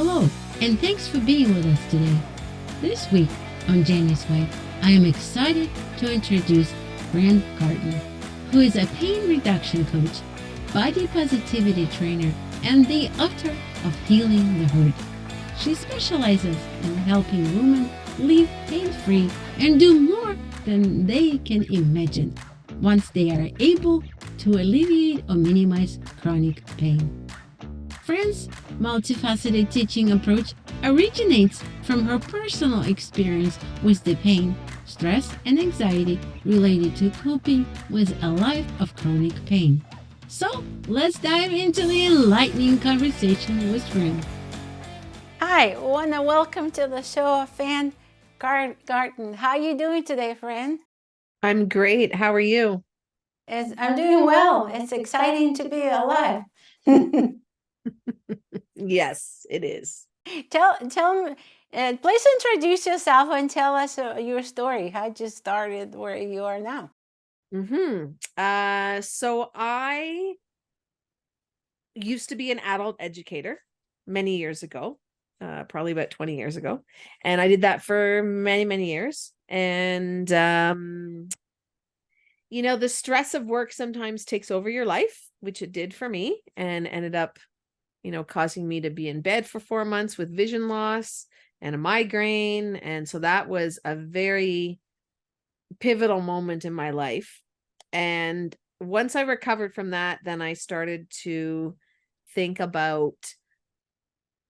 Hello, and thanks for being with us today. This week on Janie's Way, I am excited to introduce Fran Garton, who is a pain reduction coach, body positivity trainer, and the author of Healing the Hurt. She specializes in helping women live pain-free and do more than they can imagine once they are able to alleviate or minimize chronic pain. Fran's multifaceted teaching approach originates from her personal experience with the pain, stress, and anxiety related to coping with a life of chronic pain. So, let's dive into the enlightening conversation with Fran. Hi, I want to welcome to the show Fran Garton. How are you doing today, Fran? I'm great. How are you? I'm doing well. It's exciting to be alive. Yes, it is. tell me, please introduce yourself and tell us your story. How you started where you are now. So I used to be an adult educator many years ago, probably about 20 years ago. And I did that for many, many years. And, the stress of work sometimes takes over your life, which it did for me, and ended up causing me to be in bed for 4 months with vision loss and a migraine. And so that was a very pivotal moment in my life. And once I recovered from that, then I started to think about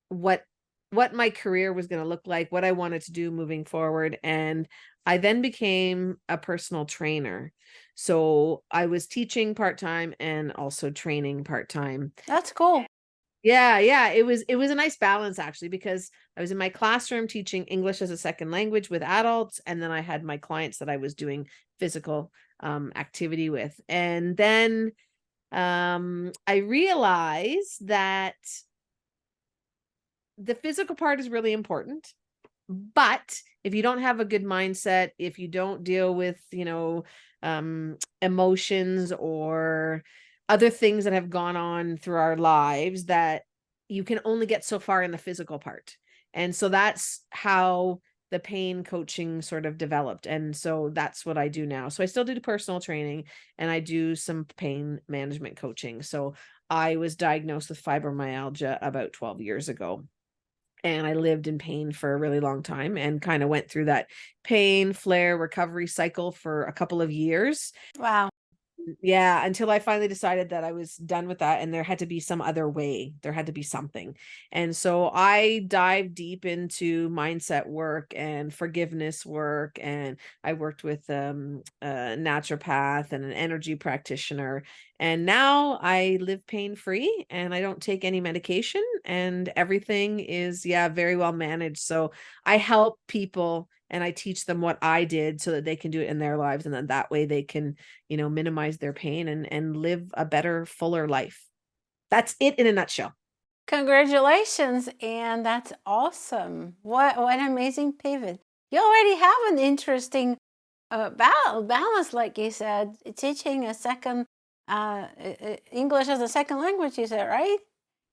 what my career was going to look like, what I wanted to do moving forward. And I then became a personal trainer. So I was teaching part-time and also training part-time. That's cool. Yeah, it was a nice balance actually, because I was in my classroom teaching English as a second language with adults, and then I had my clients that I was doing physical activity with. And then I realized that the physical part is really important, but if you don't have a good mindset, if you don't deal with, emotions or other things that have gone on through our lives, that you can only get so far in the physical part. And so that's how the pain coaching sort of developed. And so that's what I do now. So I still do personal training and I do some pain management coaching. So I was diagnosed with fibromyalgia about 12 years ago. And I lived in pain for a really long time and kind of went through that pain, flare, recovery cycle for a couple of years. Wow. Yeah, until I finally decided that I was done with that and there had to be some other way. There had to be something. And so I dived deep into mindset work and forgiveness work. And I worked with a naturopath and an energy practitioner. And now I live pain-free and I don't take any medication and everything is, very well managed. So I help people and I teach them what I did so that they can do it in their lives. And then that way they can, minimize their pain and live a better, fuller life. That's it in a nutshell. Congratulations, and that's awesome. What an amazing pivot. You already have an interesting balance, like you said, teaching a second English as a second language, you said, right?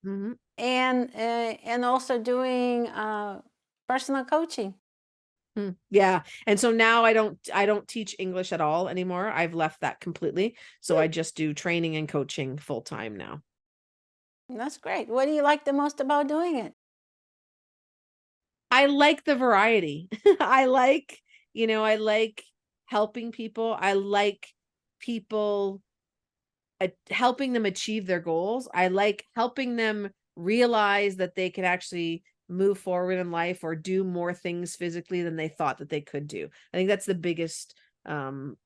hmm And also doing personal coaching. Yeah. And so now I don't teach English at all anymore. I've left that completely. So I just do training and coaching full time now. That's great. What do you like the most about doing it? I like the variety. I like helping people. I like people helping them achieve their goals. I like helping them realize that they can actually move forward in life or do more things physically than they thought that they could do. I think that's the biggest um,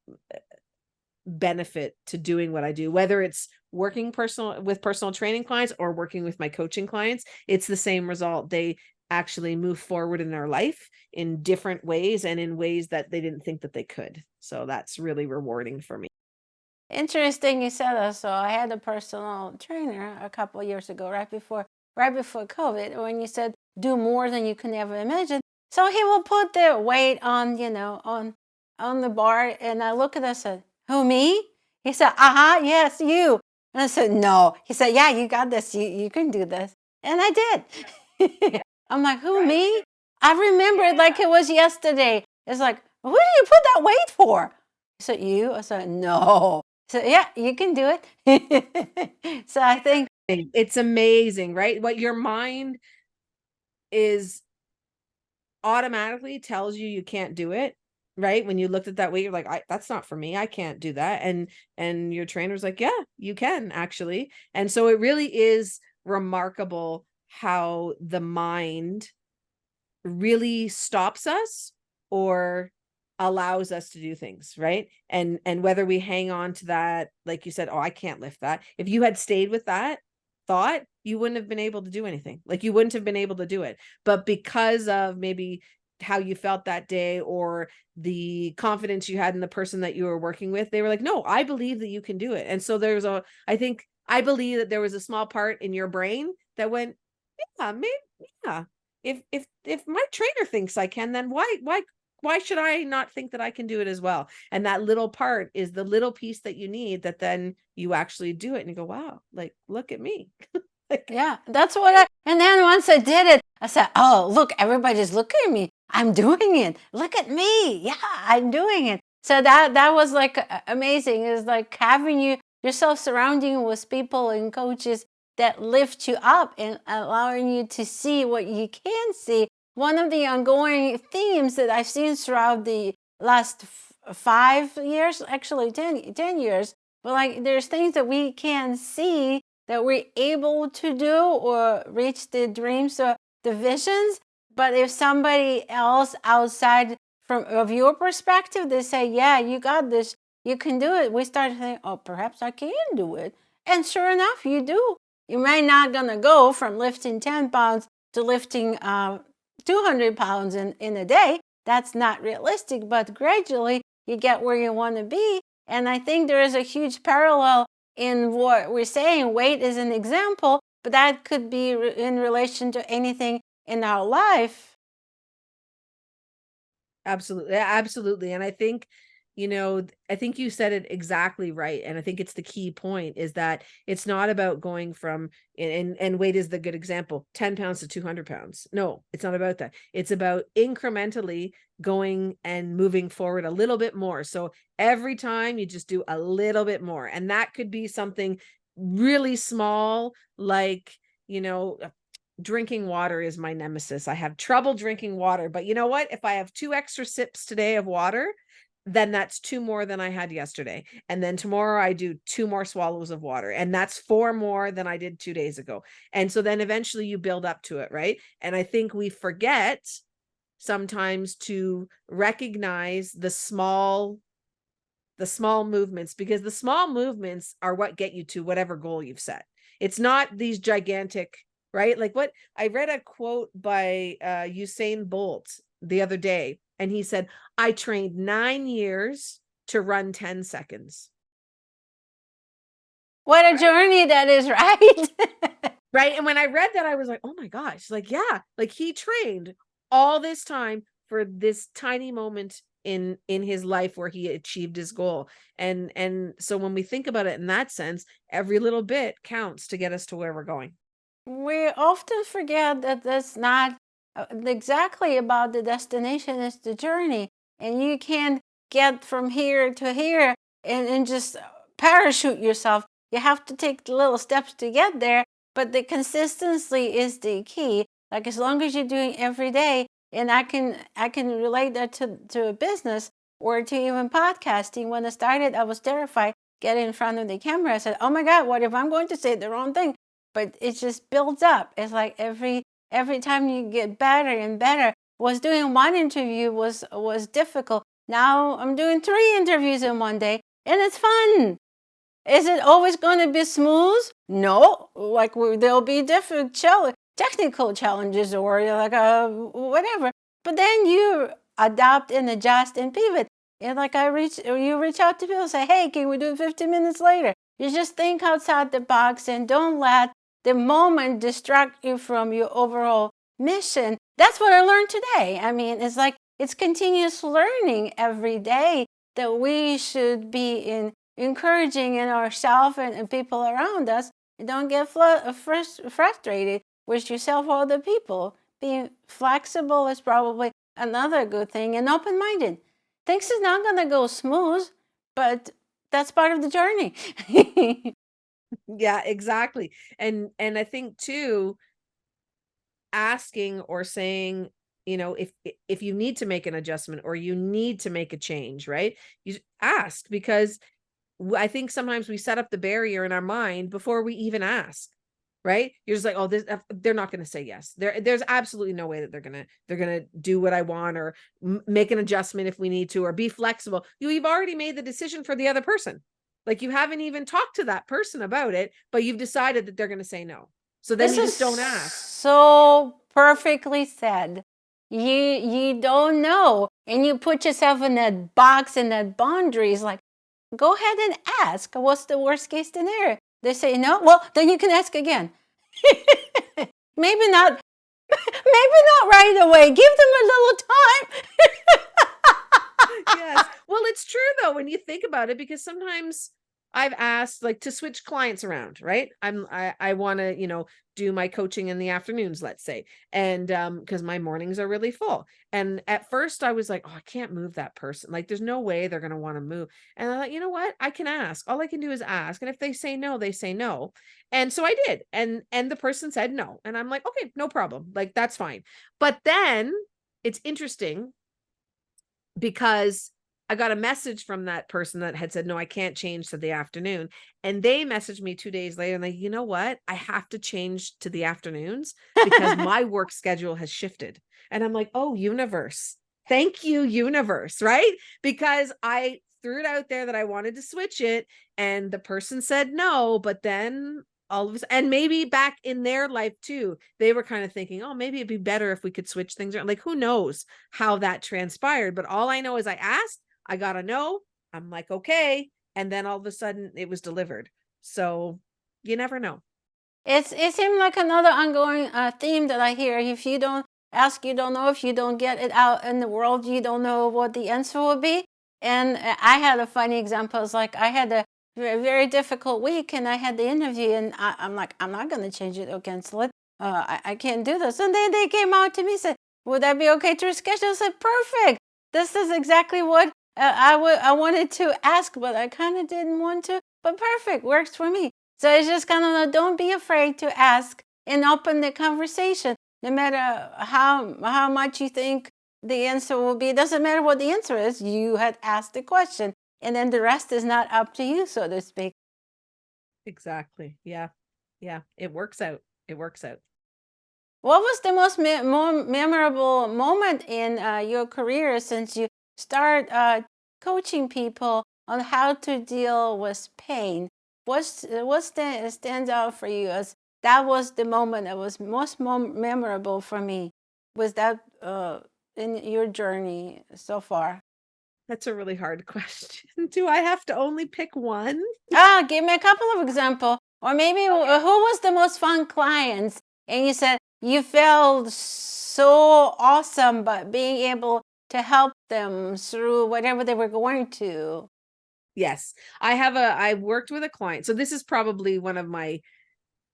benefit to doing what I do, whether it's working with personal training clients or working with my coaching clients. It's the same result. They actually move forward in their life in different ways and in ways that they didn't think that they could. So that's really rewarding for me. Interesting you said that. So I had a personal trainer a couple of years ago, right before COVID, when you said do more than you can ever imagine. So he will put the weight on, on the bar, and I look at it and said, "Who, me?" He said, "Yes, you." And I said, "No." He said, "Yeah, you got this. You can do this." And I did. I'm like, who, me? I remember it like it was yesterday. It's like, who do you put that weight for? Is it you? I said, no. So yeah, you can do it. So I think it's amazing, right? What your mind is automatically tells you can't do it, right? When you looked at that weight, you're like, that's not for me. I can't do that. And your trainer's like, yeah, you can actually. And so it really is remarkable how the mind really stops us or allows us to do things, right? And whether we hang on to that, like you said, oh, I can't lift that. If you had stayed with that thought, you wouldn't have been able to do anything. Like you wouldn't have been able to do it. But because of maybe how you felt that day or the confidence you had in the person that you were working with, they were like, no, I believe that you can do it. And so I believe that there was a small part in your brain that went, yeah, maybe, yeah. If my trainer thinks I can, then why should I not think that I can do it as well? And that little part is the little piece that you need that then you actually do it and you go, wow, like, look at me. Yeah, that's what and then once I did it, I said, oh, look, everybody's looking at me. I'm doing it. Look at me. Yeah, I'm doing it. So that was like amazing. It's like having yourself surrounding with people and coaches that lift you up and allowing you to see what you can see. One of the ongoing themes that I've seen throughout the last 5 years, actually 10 years, but like there's things that we can see that we're able to do or reach the dreams or the visions. But if somebody else outside of your perspective, they say, yeah, you got this, you can do it. We start thinking, oh, perhaps I can do it. And sure enough, you do. You may not gonna go from lifting 10 pounds to lifting 200 pounds in a day. That's not realistic, but gradually you get where you want to be. And I think there is a huge parallel in what we're saying. Weight is an example, but that could be in relation to anything in our life. Absolutely. Absolutely. And I think, I think you said it exactly right. And I think it's the key point is that it's not about going from, and weight is the good example, 10 pounds to 200 pounds. No, it's not about that. It's about incrementally going and moving forward a little bit more. So every time you just do a little bit more. And that could be something really small, like, drinking water is my nemesis. I have trouble drinking water, but you know what? If I have 2 extra sips today of water, then that's 2 more than I had yesterday. And then tomorrow I do 2 more swallows of water. And that's 4 more than I did 2 days ago. And so then eventually you build up to it, right? And I think we forget sometimes to recognize the small movements, because the small movements are what get you to whatever goal you've set. It's not these gigantic, right? Like what I read a quote by Usain Bolt the other day, and he said, I trained 9 years to run 10 seconds. What a journey that is, right? Right. And when I read that, I was like, oh my gosh, like, yeah, like he trained all this time for this tiny moment in his life where he achieved his goal. And so when we think about it in that sense, every little bit counts to get us to where we're going. We often forget that that's not exactly about the destination, it's the journey. And you can't get from here to here and just parachute yourself. You have to take the little steps to get there, but the consistency is the key. Like as long as you're doing every day, and I can relate that to a business or to even podcasting. When I started, I was terrified getting in front of the camera. I said, oh my God, what if I'm going to say the wrong thing? But it just builds up. It's like every time you get better and better. Was doing one interview was difficult. Now I'm doing 3 interviews in one day, and it's fun. Is it always going to be smooth? No. Like there'll be different technical challenges or like whatever. But then you adapt and adjust and pivot. And like you reach out to people and say, hey, can we do it 15 minutes later? You just think outside the box and don't let the moment distract you from your overall mission. That's what I learned today. I mean, it's like it's continuous learning every day that we should be encouraging in ourselves and people around us. And don't get frustrated. with yourself or other people. Being flexible is probably another good thing, and open-minded. Things is not going to go smooth, but that's part of the journey. Yeah, exactly. And I think too, asking or saying, if you need to make an adjustment or you need to make a change, right? You ask, because I think sometimes we set up the barrier in our mind before we even ask, right? You're just like, oh, this, they're not going to say yes. There's absolutely no way that they're gonna do what I want, or make an adjustment if we need to, or be flexible. You've already made the decision for the other person. Like, you haven't even talked to that person about it, but you've decided that they're going to say no. So then This you is just don't ask. so perfectly said. You don't know, and you put yourself in that box and that boundaries. Like, go ahead and ask. What's the worst case scenario? They say no. Well, then you can ask again. Maybe not. Maybe not right away. Give them a little time. Yes. Well, it's true though, when you think about it, because sometimes I've asked, like, to switch clients around, right? I want to, do my coaching in the afternoons, let's say. And because my mornings are really full. And at first I was like, oh, I can't move that person. Like, there's no way they're going to want to move. And I thought, you know what? I can ask. All I can do is ask. And if they say no, they say no. And so I did. And the person said no. And I'm like, okay, no problem. Like, that's fine. But then it's interesting, because I got a message from that person that had said, no, I can't change to the afternoon. And they messaged me 2 days later and like, you know what? I have to change to the afternoons because my work schedule has shifted. And I'm like, oh, universe. Thank you, universe. Right? Because I threw it out there that I wanted to switch it, and the person said no, but then all of a sudden, and maybe back in their life too, they were kind of thinking, oh, maybe it'd be better if we could switch things around. Like, who knows how that transpired? But all I know is I asked, I got a no. I'm like, okay. And then all of a sudden it was delivered. So you never know. It seems like another ongoing theme that I hear. If you don't ask, you don't know. If you don't get it out in the world, you don't know what the answer will be. And I had a funny example. It's like I had a very difficult week, and I had the interview, and I'm like, I'm not going to change it or cancel it. I can't do this. And then they came out to me and said, would that be okay to reschedule? I said, perfect. This is exactly what I wanted to ask, but I kind of didn't want to. But perfect, works for me. So it's just kind of, don't be afraid to ask and open the conversation. No matter how much you think the answer will be, it doesn't matter what the answer is. You had asked the question, and then the rest is not up to you, so to speak. Exactly. Yeah. Yeah. It works out. It works out. What was the most more memorable moment in your career since you start coaching people on how to deal with pain? What stands out for you as that was the moment that was most memorable for me? Was that in your journey so far? That's a really hard question. Do I have to only pick one? Give me a couple of examples. Or maybe who was the most fun clients? And you said you felt so awesome, but being able to help them through whatever they were going to. Yes. I worked with a client. So this is probably one of my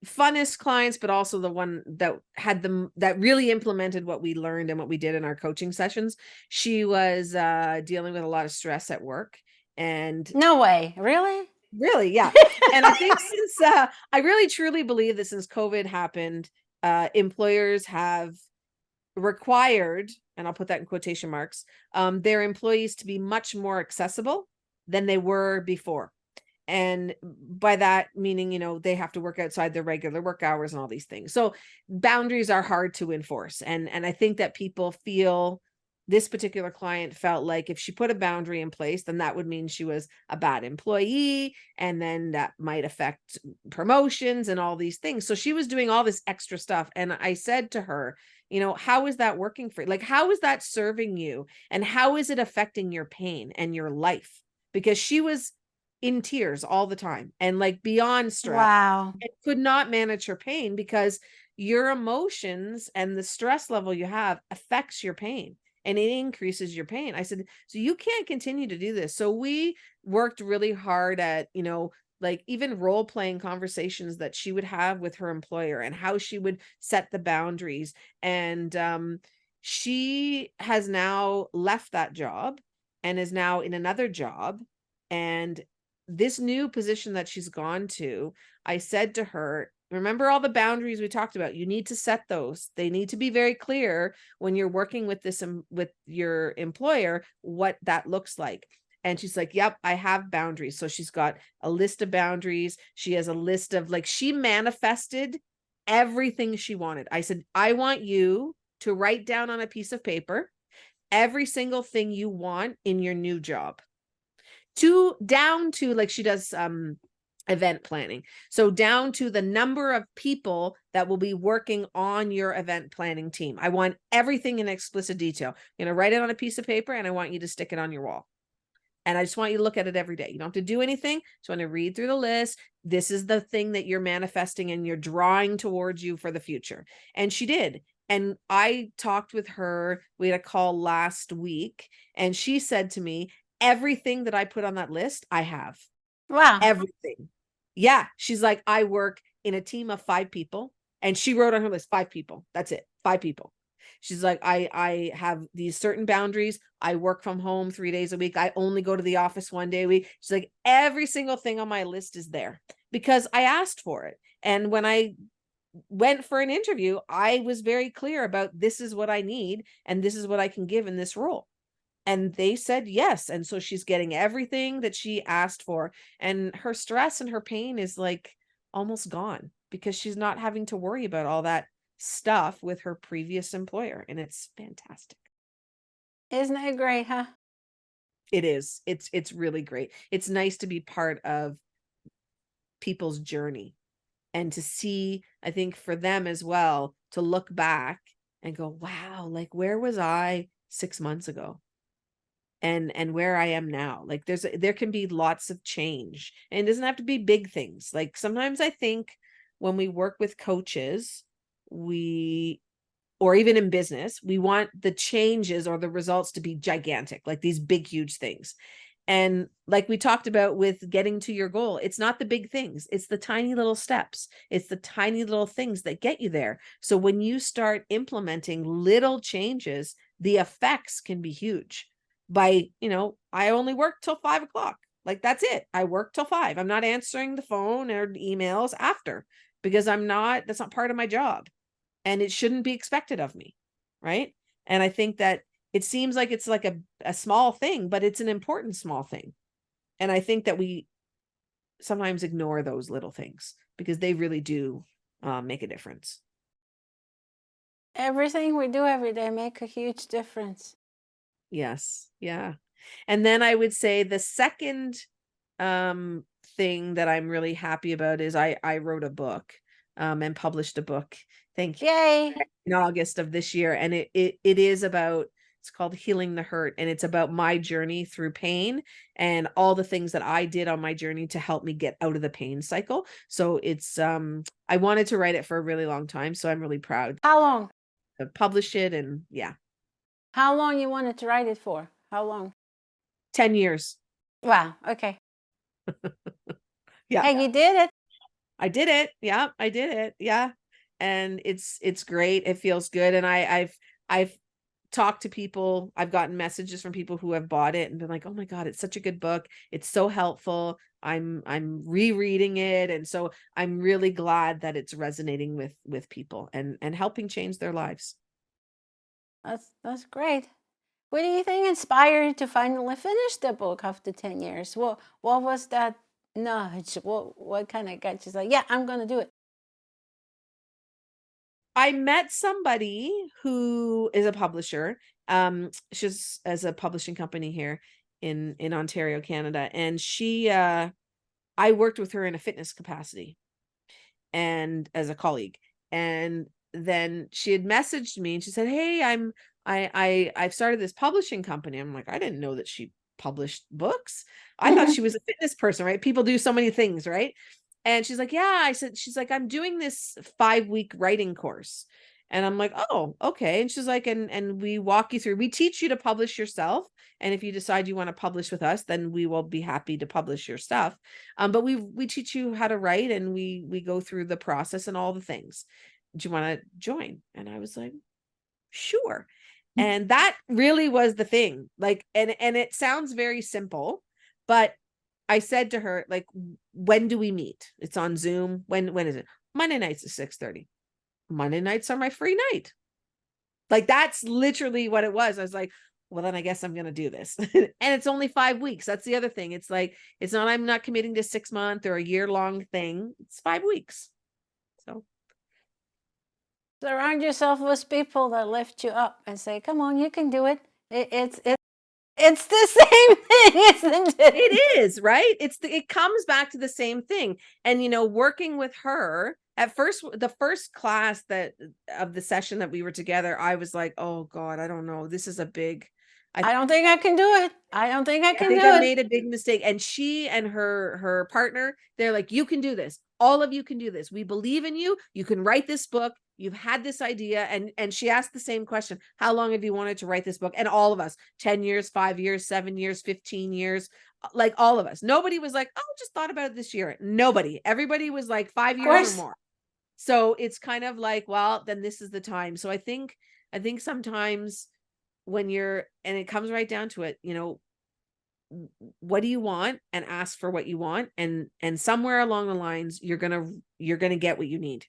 funnest clients, but also the one that had them that really implemented what we learned and what we did in our coaching sessions. She was dealing with a lot of stress at work. And no way, really? Really, yeah. And I think since I really truly believe that since COVID happened, employers have required, and I'll put that in quotation marks, their employees to be much more accessible than they were before. And by that meaning, they have to work outside their regular work hours and all these things. So boundaries are hard to enforce. And I think that people feel, this particular client felt like if she put a boundary in place, then that would mean she was a bad employee. And then that might affect promotions and all these things. So she was doing all this extra stuff. And I said to her, how is that working for you? Like, how is that serving you? And how is it affecting your pain and your life? Because she was in tears all the time and like beyond stress. Wow. And could not manage her pain because your emotions and the stress level you have affects your pain. And it increases your pain. I said, so you can't continue to do this. So we worked really hard at, like even role-playing conversations that she would have with her employer and how she would set the boundaries. And she has now left that job and is now in another job. And this new position that she's gone to, I said to her, remember all the boundaries we talked about? You need to set those. They need to be very clear when you're working with this, with your employer, what that looks like. And she's like, yep, I have boundaries. So she's got a list of boundaries. She has a list of, like, she manifested everything she wanted. I said, I want you to write down on a piece of paper every single thing you want in your new job, down to, like, she does event planning. So down to the number of people that will be working on your event planning team. I want everything in explicit detail. You're going to write it on a piece of paper and I want you to stick it on your wall. And I just want you to look at it every day. You don't have to do anything. Just want to read through the list. This is the thing that you're manifesting and you're drawing towards you for the future. And she did. And I talked with her. We had a call last week and she said to me, everything that I put on that list, I have. Wow. Everything. Yeah. She's like, I work in a team of 5 people. And she wrote on her list, 5 people. That's it. 5 people. She's like, I have these certain boundaries. I work from home 3 days a week. I only go to the office 1 day a week. She's like, every single thing on my list is there because I asked for it. And when I went for an interview, I was very clear about this is what I need and this is what I can give in this role. And they said yes. And so she's getting everything that she asked for. And her stress and her pain is like almost gone because she's not having to worry about all that stuff with her previous employer. And it's fantastic. Isn't it great, huh? It is. It's really great. It's nice to be part of people's journey and to see, I think for them as well, to look back and go, wow, like where was I 6 months ago? And where I am now. Like there can be lots of change and it doesn't have to be big things. Like sometimes I think when we work with coaches, or even in business, we want the changes or the results to be gigantic, like these big, huge things. And like we talked about with getting to your goal, it's not the big things. It's the tiny little steps. It's the tiny little things that get you there. So when you start implementing little changes, the effects can be huge. By, I only work till 5 o'clock. Like that's it. I work till 5. I'm not answering the phone or emails after because that's not part of my job. And it shouldn't be expected of me. Right. And I think that it seems like it's like a small thing, but it's an important small thing. And I think that we sometimes ignore those little things because they really do make a difference. Everything we do every day make a huge difference. Yes. Yeah. And then I would say the second thing that I'm really happy about is I wrote a book and published a book. Thank you. Yay. In August of this year. And it is about, it's called Healing the Hurt. And it's about my journey through pain and all the things that I did on my journey to help me get out of the pain cycle. So it's, I wanted to write it for a really long time. So I'm really proud How long? to publish it. And yeah. How long you wanted to write it for? How long? 10 years. Wow. Okay. Yeah. Hey, you did it. I did it. Yeah, I did it. Yeah. And it's great. It feels good. And I've talked to people. I've gotten messages from people who have bought it and been like, oh my God, it's such a good book. It's so helpful. I'm rereading it. And so I'm really glad that it's resonating with people and helping change their lives. That's great. What do you think inspired you to finally finish the book after 10 years? What was that nudge? What kind of got you like, yeah, I'm going to do it? I met somebody who is a publisher. She's as a publishing company here in Ontario, Canada. And I worked with her in a fitness capacity and as a colleague. And then she had messaged me and she said, hey, I've started this publishing company. I'm like, I didn't know that she published books. I thought she was a fitness person, right? People do so many things, right? And she's like, yeah, she's like, I'm doing this 5-week writing course. And I'm like, oh, okay. And she's like, and we walk you through, we teach you to publish yourself. And if you decide you want to publish with us, then we will be happy to publish your stuff. But we teach you how to write, and we go through the process and all the things. Do you want to join? And I was like, sure. And that really was the thing. Like, and it sounds very simple, but I said to her, like, when do we meet? It's on Zoom. When is it? Monday nights at 6:30. Monday nights are my free night. Like, that's literally what it was. I was like, well, then I guess I'm going to do this. And it's only 5 weeks. That's the other thing. It's like, it's not, I'm not committing to 6 month or a year-long thing. It's 5 weeks. So Surround yourself with people that lift you up and say, come on, you can do it. It's the same thing, isn't it? it is, right? It comes back to the same thing. And, working with her at first, the first class of the session that we were together, I was like, oh God, I don't know. This is a big, I don't think I can do it. I don't think I can do I it. made a big mistake. And she and her partner, they're like, you can do this. All of you can do this. We believe in you. You can write this book. You've had this idea. And she asked the same question. How long have you wanted to write this book? And all of us, 10 years, 5 years, 7 years, 15 years, like all of us. Nobody was like, oh, just thought about it this year. Nobody. Everybody was like 5 years or more. So it's kind of like, well, then this is the time. So I think sometimes when and it comes right down to it, what do you want, and ask for what you want. And somewhere along the lines, you're going to get what you need.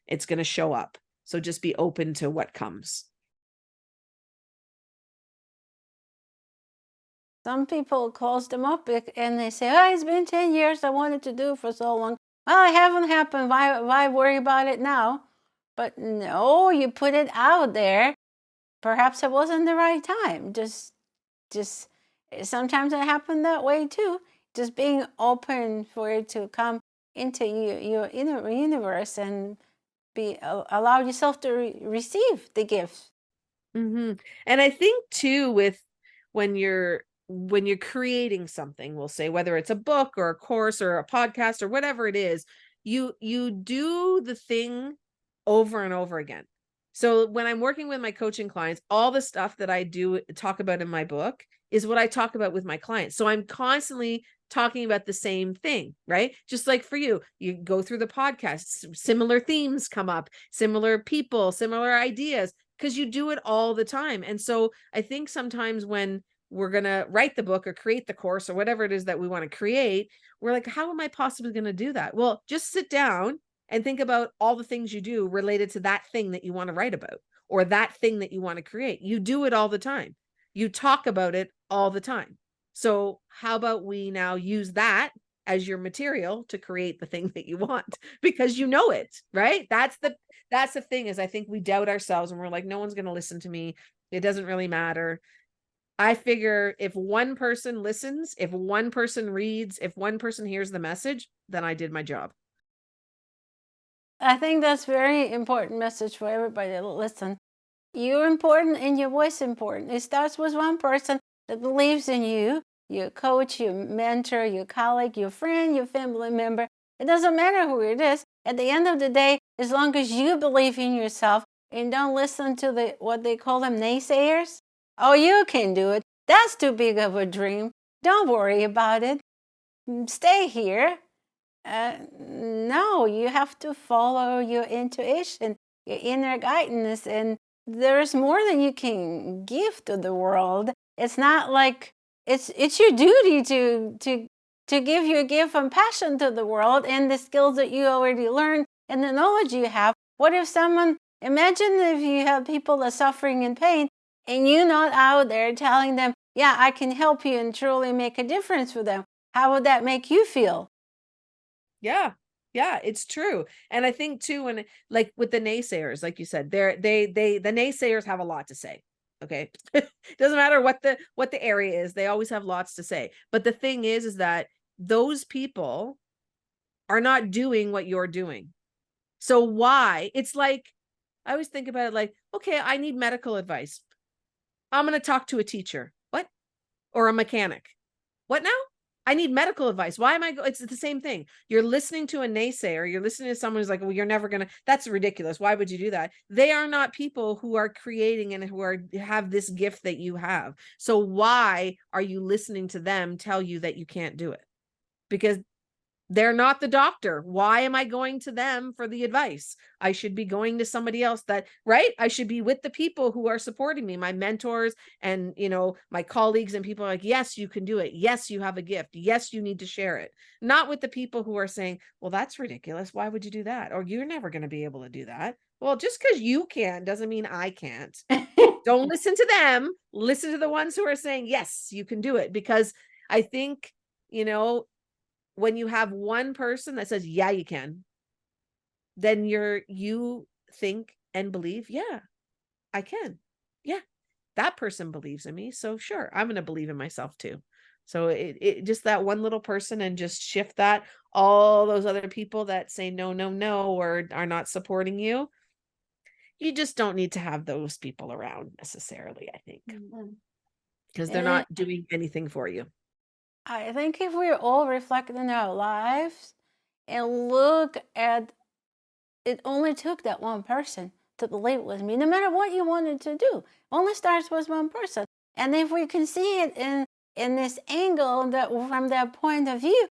It's going to show up. So just be open to what comes. Some people close them up and they say, oh, it's been 10 years. I wanted to do it for so long. Well, it haven't happened. Why worry about it now? But no, you put it out there. Perhaps it wasn't the right time. Just sometimes it happened that way too. Just being open for it to come into your inner universe and allow yourself to receive the gifts. Mm-hmm. And I think too, with when you're creating something, we'll say, whether it's a book or a course or a podcast or whatever it is, you do the thing over and over again. So when I'm working with my coaching clients, all the stuff that I do talk about in my book is what I talk about with my clients. So I'm constantly talking about the same thing, right? Just like for you go through the podcasts, similar themes come up, similar people, similar ideas, because you do it all the time. And so I think sometimes when we're going to write the book or create the course or whatever it is that we want to create, we're like, how am I possibly going to do that? Well, just sit down and think about all the things you do related to that thing that you want to write about, or that thing that you want to create. You do it all the time. You talk about it all the time. So how about we now use that as your material to create the thing that you want, because you know it, right? That's the thing, is I think we doubt ourselves and we're like, no one's going to listen to me. It doesn't really matter. I figure if one person listens, if one person reads, if one person hears the message, then I did my job. I think that's very important message for everybody to listen. You're important and your voice is important. It starts with one person that believes in you, your coach, your mentor, your colleague, your friend, your family member. It doesn't matter who it is. At the end of the day, as long as you believe in yourself and don't listen to what they call them naysayers. Oh, you can do it. That's too big of a dream. Don't worry about it. Stay here. No, you have to follow your intuition, your inner guidance, and there's more than you can give to the world. It's not like it's your duty to give your gift and passion to the world and the skills that you already learned and the knowledge you have. What if imagine if you have people that are suffering in pain and you're not out there telling them, yeah, I can help you and truly make a difference for them. How would that make you feel? Yeah, it's true. And I think too, when like with the naysayers, like you said, the naysayers have a lot to say. Okay. Doesn't matter what the area is. They always have lots to say. But the thing is that those people are not doing what you're doing. So why? It's like, I always think about it like, okay, I need medical advice. I'm going to talk to a teacher. What? Or a mechanic. What now? I need medical advice. Why am I it's the same thing. You're listening to a naysayer. You're listening to someone who's like, well, you're never going to, that's ridiculous. Why would you do that? They are not people who are creating and who have this gift that you have. So why are you listening to them tell you that you can't do it? Because they're not the doctor. Why am I going to them for the advice? I should be going to somebody else right? I should be with the people who are supporting me, my mentors and, my colleagues, and people are like, yes, you can do it. Yes, you have a gift. Yes, you need to share it. Not with the people who are saying, well, that's ridiculous. Why would you do that? Or you're never going to be able to do that. Well, just because you can doesn't mean I can't. Don't listen to them. Listen to the ones who are saying, yes, you can do it. Because I think, when you have one person that says, yeah, you can, then you think and believe, yeah, I can. Yeah, that person believes in me. So sure, I'm going to believe in myself too. So it just that one little person, and just shift that, all those other people that say no, no, no, or are not supporting you. You just don't need to have those people around necessarily, I think, because they're not doing anything for you. I think if we all reflect in our lives and look at, it only took that one person to believe with me, no matter what you wanted to do. Only starts with one person. And if we can see it in this angle, that from that point of view,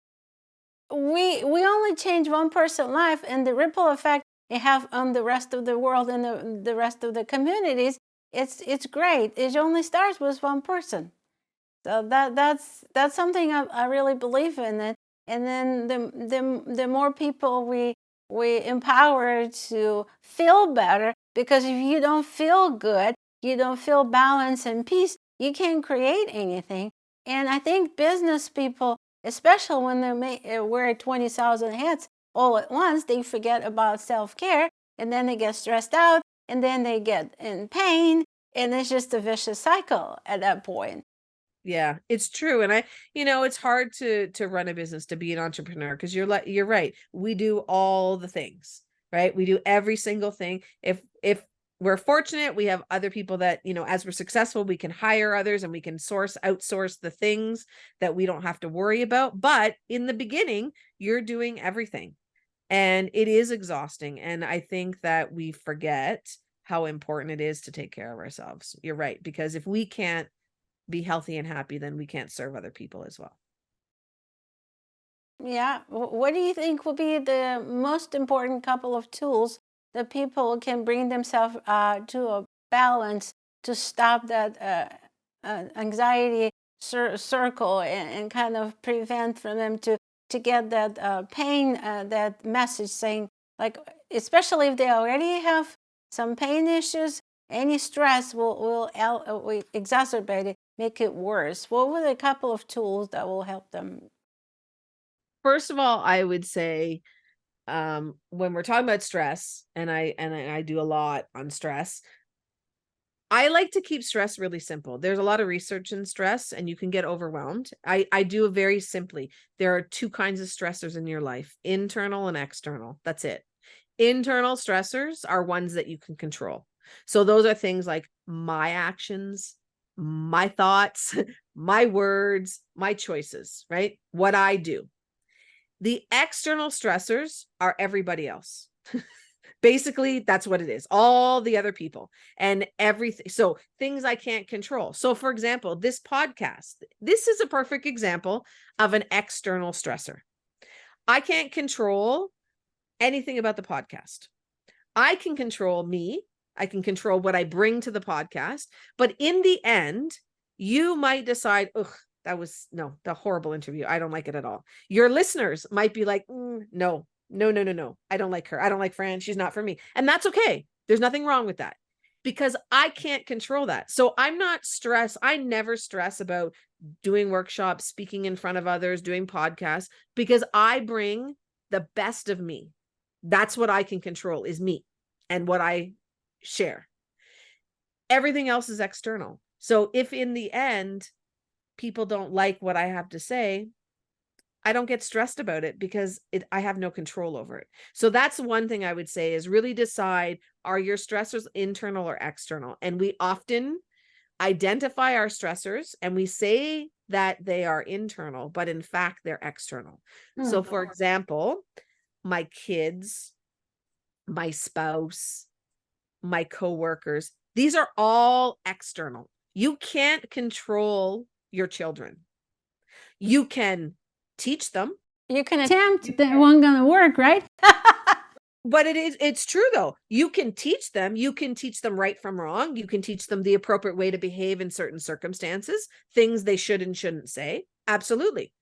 we only change one person's life, and the ripple effect it have on the rest of the world and the rest of the communities, it's great. It only starts with one person. So that's something I really believe in it. And then the more people we empower to feel better, because if you don't feel good, you don't feel balance and peace, you can't create anything. And I think business people, especially when they wear 20,000 hats all at once, they forget about self-care, and then they get stressed out, and then they get in pain, and it's just a vicious cycle at that point. Yeah, it's true. And it's hard to run a business, to be an entrepreneur, because you're right. We do all the things, right? We do every single thing. If we're fortunate, we have other people that, as we're successful, we can hire others and we can outsource the things that we don't have to worry about. But in the beginning, you're doing everything, and it is exhausting. And I think that we forget how important it is to take care of ourselves. You're right, because if we can't be healthy and happy, then we can't serve other people as well. Yeah. What do you think will be the most important couple of tools that people can bring themselves to a balance to stop that anxiety circle, and kind of prevent from them to get that pain, that message saying, like, especially if they already have some pain issues, any stress will exacerbate it, make it worse. What were the couple of tools that will help them? First of all, I would say, when we're talking about stress, and I do a lot on stress, I like to keep stress really simple. There's a lot of research in stress, and you can get overwhelmed. I do it very simply. There are two kinds of stressors in your life: internal and external. That's it. Internal stressors are ones that you can control. So those are things like my actions, my thoughts, my words, my choices, right? What I do. The external stressors are everybody else. Basically, that's what it is. All the other people and everything. So things I can't control. So for example, this podcast, this is a perfect example of an external stressor. I can't control anything about the podcast. I can control me. I can control what I bring to the podcast. But in the end, you might decide, ugh, that was the horrible interview. I don't like it at all. Your listeners might be like, no. I don't like her. I don't like Fran. She's not for me. And that's okay. There's nothing wrong with that, because I can't control that. So I'm not stressed. I never stress about doing workshops, speaking in front of others, doing podcasts, because I bring the best of me. That's what I can control, is me and what I share. Everything else is external. So if in the end people don't like what I have to say, I don't get stressed about it, because I have no control over it. So that's one thing I would say, is really decide, are your stressors internal or external? And we often identify our stressors and we say that they are internal, but in fact, they're external. So for example, my kids, my spouse, my coworkers, these are all external. You can't control your children. You can teach them. You can attempt, that won't gonna work, right? But it's true though. You can teach them. You can teach them right from wrong. You can teach them the appropriate way to behave in certain circumstances, things they should and shouldn't say. Absolutely.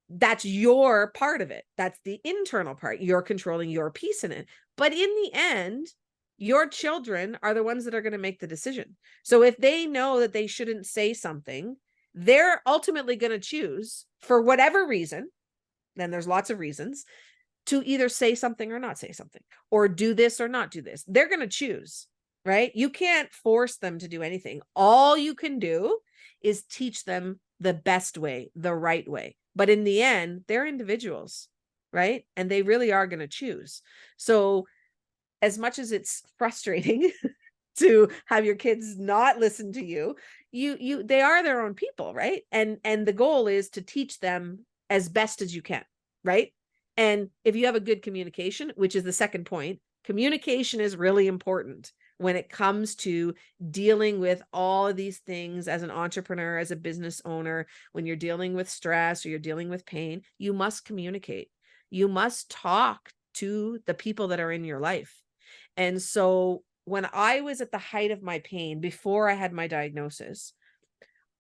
That's your part of it. That's the internal part. You're controlling your piece in it. But in the end, your children are the ones that are going to make the decision. So if they know that they shouldn't say something, they're ultimately going to choose, for whatever reason, then there's lots of reasons, to either say something or not say something, or do this or not do this. They're going to choose, right? You can't force them to do anything. All you can do is teach them the best way, the right way. But in the end, they're individuals, right? And they really are going to choose. So as much as it's frustrating to have your kids not listen to you, they are their own people, right? And the goal is to teach them as best as you can, right? And if you have a good communication, which is the second point, communication is really important when it comes to dealing with all of these things as an entrepreneur, as a business owner. When you're dealing with stress or you're dealing with pain, you must communicate. You must talk to the people that are in your life. And so when I was at the height of my pain, before I had my diagnosis,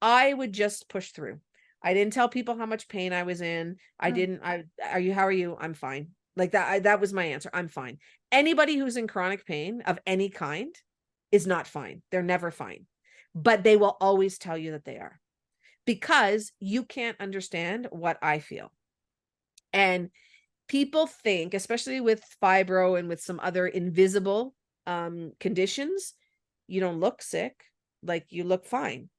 I would just push through. I didn't tell people how much pain I was in. How are you? I'm fine. Like that, that was my answer. I'm fine. Anybody who's in chronic pain of any kind is not fine. They're never fine, but they will always tell you that they are, because you can't understand what I feel. And people think, especially with fibro and with some other invisible conditions, you don't look sick, like you look fine.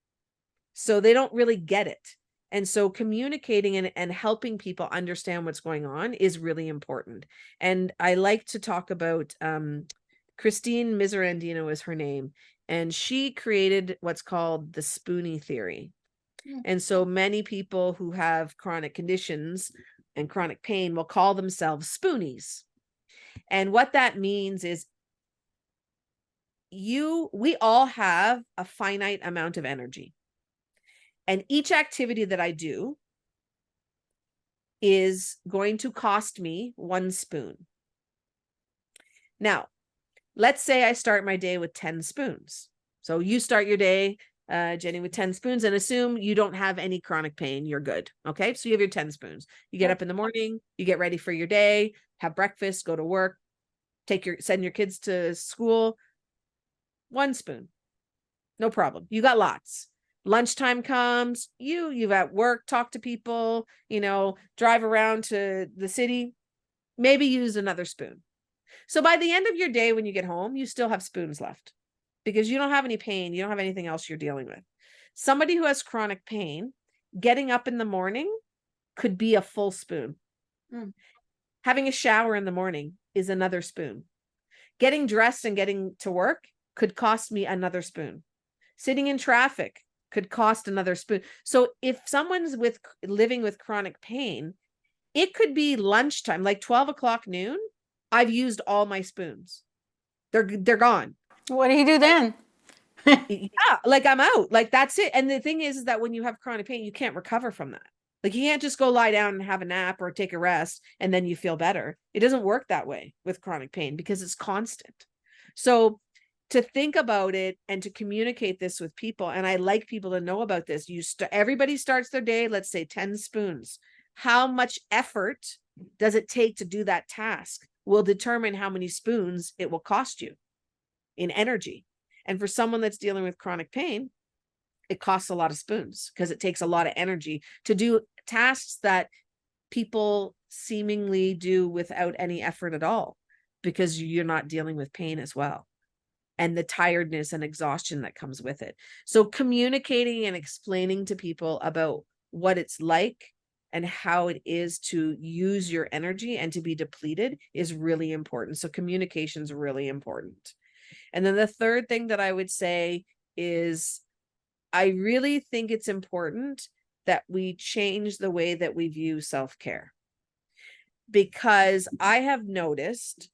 So they don't really get it. And so communicating and helping people understand what's going on is really important. And I like to talk about Christine Miserandino is her name. And she created what's called the Spoonie theory. And so many people who have chronic conditions and chronic pain will call themselves spoonies. And what that means is we all have a finite amount of energy. And each activity that I do is going to cost me 1 spoon. Now, let's say I start my day with 10 spoons. So you start your day, Jenny, with 10 spoons, and assume you don't have any chronic pain. You're good. Okay. So you have your 10 spoons. You get up in the morning, you get ready for your day, have breakfast, go to work, send your kids to school. 1 spoon. No problem. You got lots. Lunchtime comes, you've at work, talk to people, drive around to the city, maybe use another spoon. So by the end of your day, when you get home, you still have spoons left because you don't have any pain. You don't have anything else you're dealing with. Somebody who has chronic pain, getting up in the morning could be a full spoon. Having a shower in the morning is another spoon. Getting dressed and getting to work could cost me another spoon. Sitting in traffic could cost another spoon. So if someone's living with chronic pain, it could be lunchtime, like 12 o'clock noon. I've used all my spoons. They're gone. What do you do then? Yeah, like I'm out. Like that's it. And the thing is that when you have chronic pain, you can't recover from that. Like you can't just go lie down and have a nap or take a rest and then you feel better. It doesn't work that way with chronic pain because it's constant. So to think about it and to communicate this with people, and I like people to know about this. Everybody starts their day, let's say 10 spoons. How much effort does it take to do that task will determine how many spoons it will cost you in energy. And for someone that's dealing with chronic pain, it costs a lot of spoons because it takes a lot of energy to do tasks that people seemingly do without any effort at all, because you're not dealing with pain as well, and the tiredness and exhaustion that comes with it. So communicating and explaining to people about what it's like and how it is to use your energy and to be depleted is really important. So communication is really important. And then the third thing that I would say is I really think it's important that we change the way that we view self-care, because I have noticed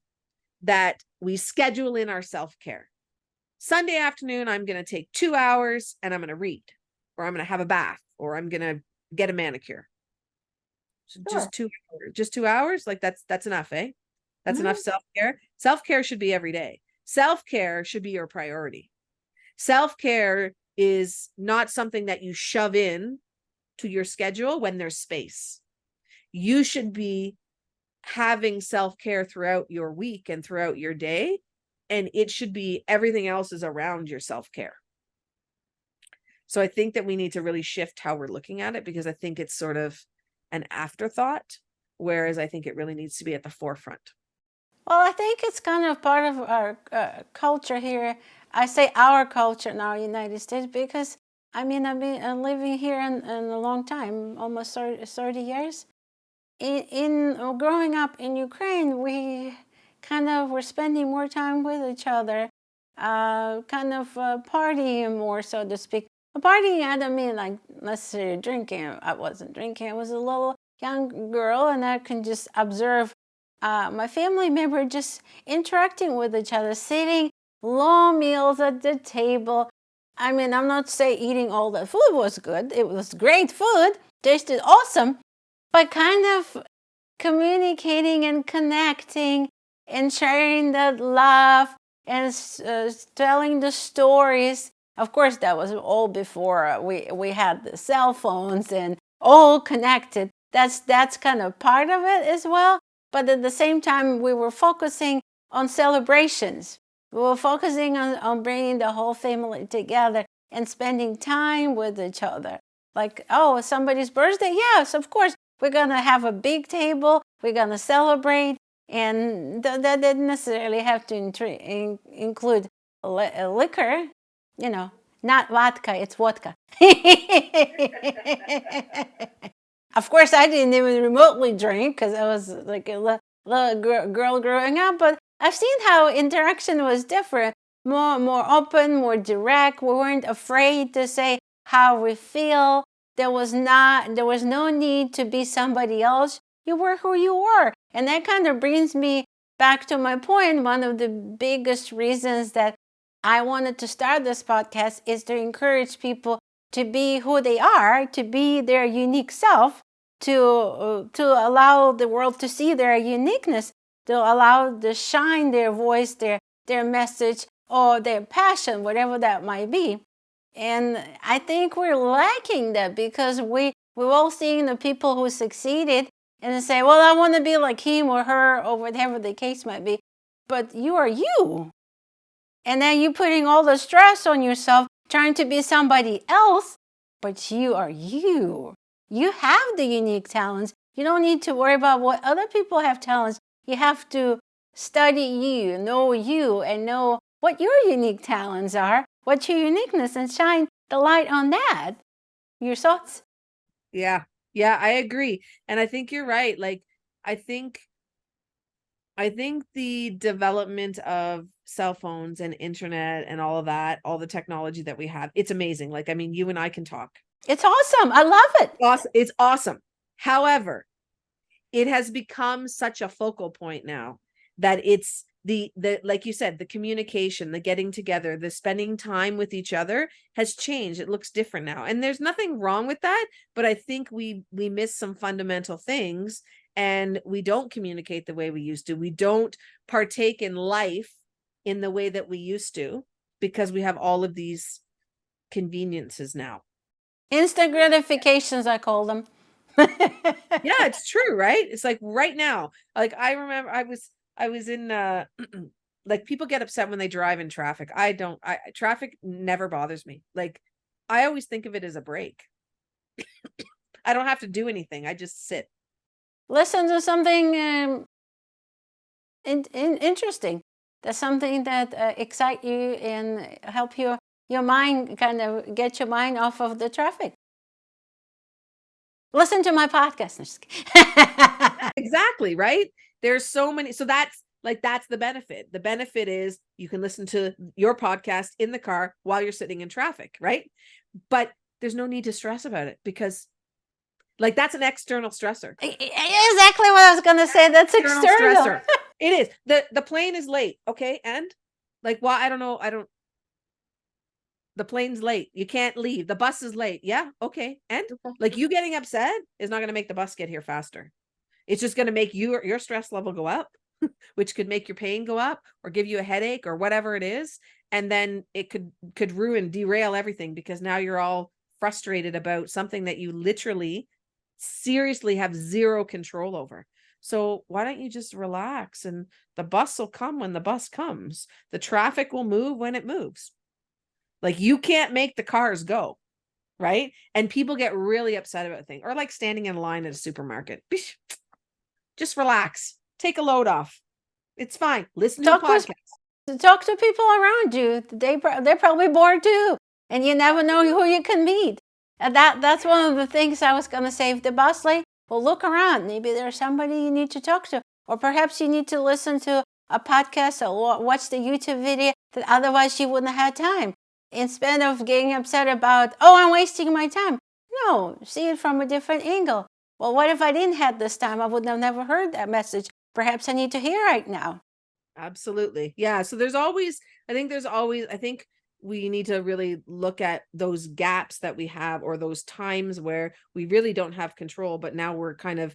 that we schedule in our self-care. Sunday afternoon, I'm going to take 2 hours and I'm going to read, or I'm going to have a bath, or I'm going to get a manicure. So Sure. just 2 hours. Like that's enough, eh? That's Mhm. enough self-care. Self-care should be every day. Self-care should be your priority. Self-care is not something that you shove in to your schedule when there's space. You should be having self-care throughout your week and throughout your day, and it should be everything else is around your self-care. So I think that we need to really shift how we're looking at it, because I think it's sort of an afterthought, whereas I think it really needs to be at the forefront. Well, I think it's kind of part of our culture here. I say our culture in our United States because, I mean, I've been living here in a long time, almost 30 years. In growing up in Ukraine, we kind of were spending more time with each other, kind of partying more, so to speak. Partying, I don't mean like necessarily drinking. I wasn't drinking. I was a little young girl, and I can just observe my family member just interacting with each other, sitting long meals at the table. I mean, I'm not saying eating all the food was good. It was great food, tasted awesome, but kind of communicating and connecting and sharing that love and telling the stories. Of course, that was all before we had the cell phones and all connected. That's kind of part of it as well. But at the same time, we were focusing on celebrations. We were focusing on bringing the whole family together and spending time with each other. Like, oh, somebody's birthday? Yes, of course. We're going to have a big table. We're going to celebrate. And that didn't necessarily have to include liquor, not vodka, it's vodka. Of course, I didn't even remotely drink because I was like a little girl growing up. But I've seen how interaction was different, more open, more direct. We weren't afraid to say how we feel. There was no need to be somebody else. You were who you were. And that kind of brings me back to my point. One of the biggest reasons that I wanted to start this podcast is to encourage people to be who they are, to be their unique self, to allow the world to see their uniqueness, to allow to shine their voice, their message, or their passion, whatever that might be. And I think we're lacking that because we've all seen the people who succeeded and say, well, I want to be like him or her or whatever the case might be. But you are you. And then you're putting all the stress on yourself trying to be somebody else, but you are you. You have the unique talents. You don't need to worry about what other people have talents. You have to study you, and know what your unique talents are, what's your uniqueness, and shine the light on that. Your thoughts? Yeah, I agree. And I think you're right. Like, I think the development of cell phones and internet and all of that, all the technology that we have, it's amazing. Like, I mean, you and I can talk. It's awesome. I love it. Awesome. It's awesome. However, it has become such a focal point now that it's the like you said, the communication, the getting together, the spending time with each other has changed. It looks different now. And there's nothing wrong with that, but I think we miss some fundamental things, and we don't communicate the way we used to. We don't partake in life in the way that we used to because we have all of these conveniences now. Instant gratifications, I call them. Yeah, it's true, right? It's like right now. Like, I remember I was in like, people get upset when they drive in traffic. Traffic never bothers me. Like, I always think of it as a break. I don't have to do anything. I just sit. Listen to something interesting. That's something that excites you and help your mind, kind of get your mind off of the traffic. Listen to my podcast. Exactly, right? There's so many. So that's the benefit. The benefit is you can listen to your podcast in the car while you're sitting in traffic, right? but there's no need to stress about it because like that's an external stressor. Exactly what I was going to say. That's external. Stressor. It is. The plane is late. Okay. And like, why? I don't know. The plane's late. You can't leave. The bus is late. Yeah. Okay. And like you getting upset is not going to make the bus get here faster. It's just going to make your stress level go up, which could make your pain go up or give you a headache or whatever it is. And then it could derail everything because now you're all frustrated about something that you literally seriously have zero control over. So why don't you just relax and the bus will come when the bus comes. The traffic will move when it moves. Like you can't make the cars go, right? And people get really upset about things or like standing in line at a supermarket. Just relax. Take a load off. It's fine. Listen to a podcast. Talk to people around you. They're probably bored too. And you never know who you can meet. And that's one of the things I was going to say. If the bus late, well, look around. Maybe there's somebody you need to talk to. Or perhaps you need to listen to a podcast or watch the YouTube video that otherwise you wouldn't have had time. Instead of getting upset about, oh, I'm wasting my time. No, see it from a different angle. Well, what if I didn't have this time? I would have never heard that message. Perhaps I need to hear right now. Absolutely. Yeah. So I think we need to really look at those gaps that we have or those times where we really don't have control, but now we're kind of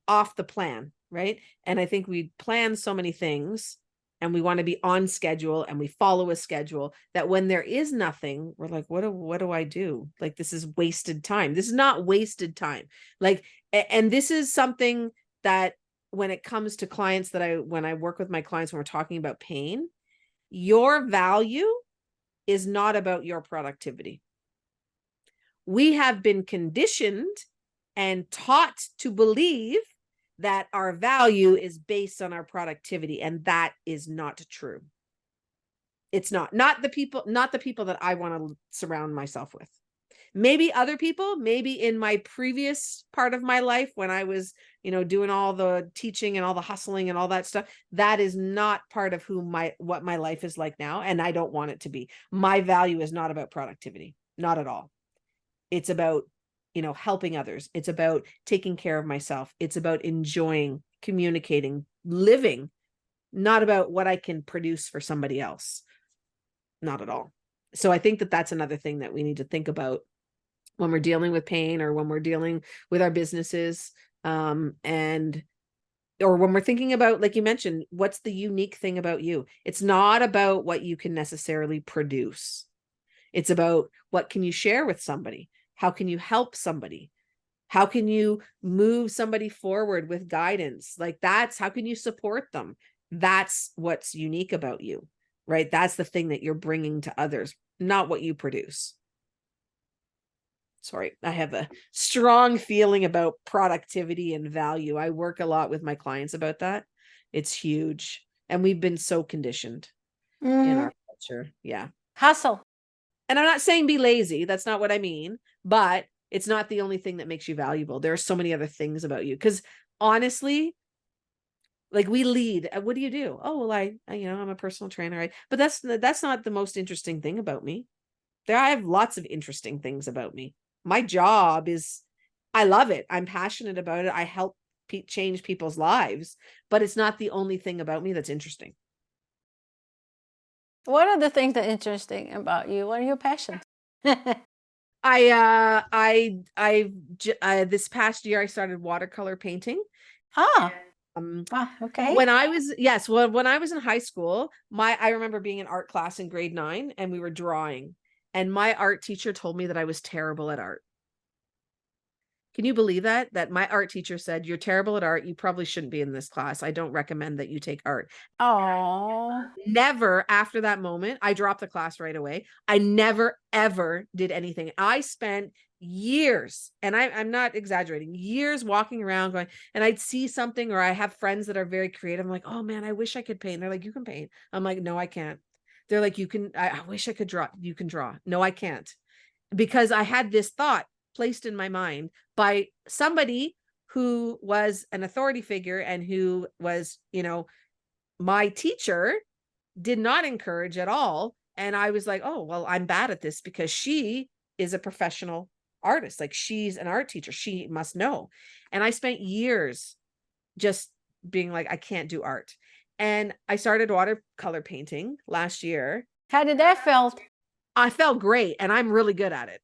off the plan, right? And I think we plan so many things and we want to be on schedule and we follow a schedule that when there is nothing, we're like, what do I do? Like, this is wasted time. This is not wasted time. Like, and this is something that when it comes to clients when I work with my clients, when we're talking about pain, your value is not about your productivity. We have been conditioned and taught to believe that our value is based on our productivity, and that is not true. It's not the people that I want to surround myself with. Maybe other people, maybe in my previous part of my life when I was, doing all the teaching and all the hustling and all that stuff, that is not part of what my life is like now. And I don't want it to be. My value is not about productivity, not at all. It's about, helping others. It's about taking care of myself. It's about enjoying, communicating, living, not about what I can produce for somebody else. Not at all. So I think that that's another thing that we need to think about when we're dealing with pain or when we're dealing with our businesses, or when we're thinking about, like you mentioned, what's the unique thing about you? It's not about what you can necessarily produce. It's about what can you share with somebody? How can you help somebody? How can you move somebody forward with guidance? Like how can you support them? That's what's unique about you, right? That's the thing that you're bringing to others, not what you produce. Sorry, I have a strong feeling about productivity and value. I work a lot with my clients about that. It's huge. And we've been so conditioned in our culture. Yeah. Hustle. And I'm not saying be lazy. That's not what I mean. But it's not the only thing that makes you valuable. There are so many other things about you. Because honestly, like we lead. What do you do? Oh, well, I'm a personal trainer. Right? But that's not the most interesting thing about me. I have lots of interesting things about me. My job I love it. I'm passionate about it. I help change people's lives, but it's not the only thing about me that's interesting. What are the things that are interesting about you? What are your passions? This past year I started watercolor painting. Okay. When I was in high school, I remember being in art class in grade 9 and we were drawing. And my art teacher told me that I was terrible at art. Can you believe that? That my art teacher said, you're terrible at art. You probably shouldn't be in this class. I don't recommend that you take art. Oh. Never after that moment, I dropped the class right away. I never, ever did anything. I spent years, and I'm not exaggerating, years walking around going, and I'd see something, or I have friends that are very creative. I'm like, oh man, I wish I could paint. They're like, you can paint. I'm like, no, I can't. They're like, I wish I could draw. You can draw. No, I can't. Because I had this thought placed in my mind by somebody who was an authority figure and who was, my teacher did not encourage at all. And I was like, oh, well, I'm bad at this because she is a professional artist. Like, she's an art teacher. She must know. And I spent years just being like, I can't do art. And I started watercolor painting last year. How did that felt? I felt great, and I'm really good at it.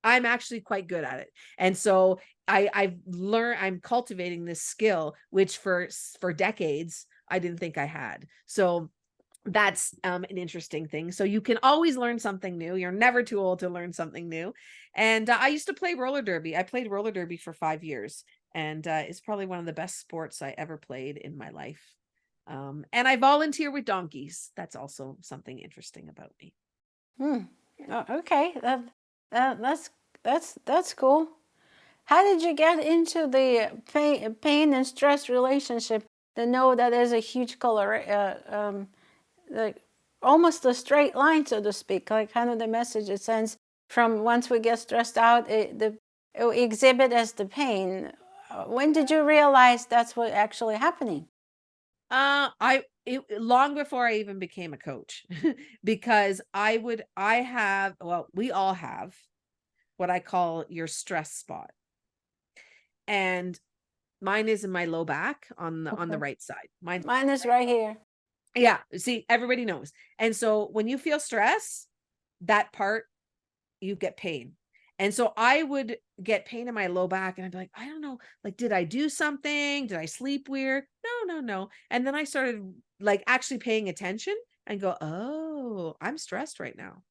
I'm actually quite good at it. And so I've learned, I'm cultivating this skill, which for decades, I didn't think I had. So that's an interesting thing. So you can always learn something new. You're never too old to learn something new. And I used to play roller derby. I played roller derby for 5 years, and it's probably one of the best sports I ever played in my life. And I volunteer with donkeys. That's also something interesting about me. Oh, okay, that's cool. How did you get into the pain and stress relationship to know that there's a huge like almost a straight line, so to speak, like kind of the message it sends from once we get stressed out, it exhibit as the pain. When did you realize that's what actually happening? Long before I even became a coach, because we all have what I call your stress spot. And mine is in my low back on the right side. Mine is right here. Yeah. See, everybody knows. And so when you feel stress, that part, you get pain. And so I would get pain in my low back, and I'd be like, I don't know, like, did I do something? Did I sleep weird? No. And then I started like actually paying attention and go, oh, I'm stressed right now.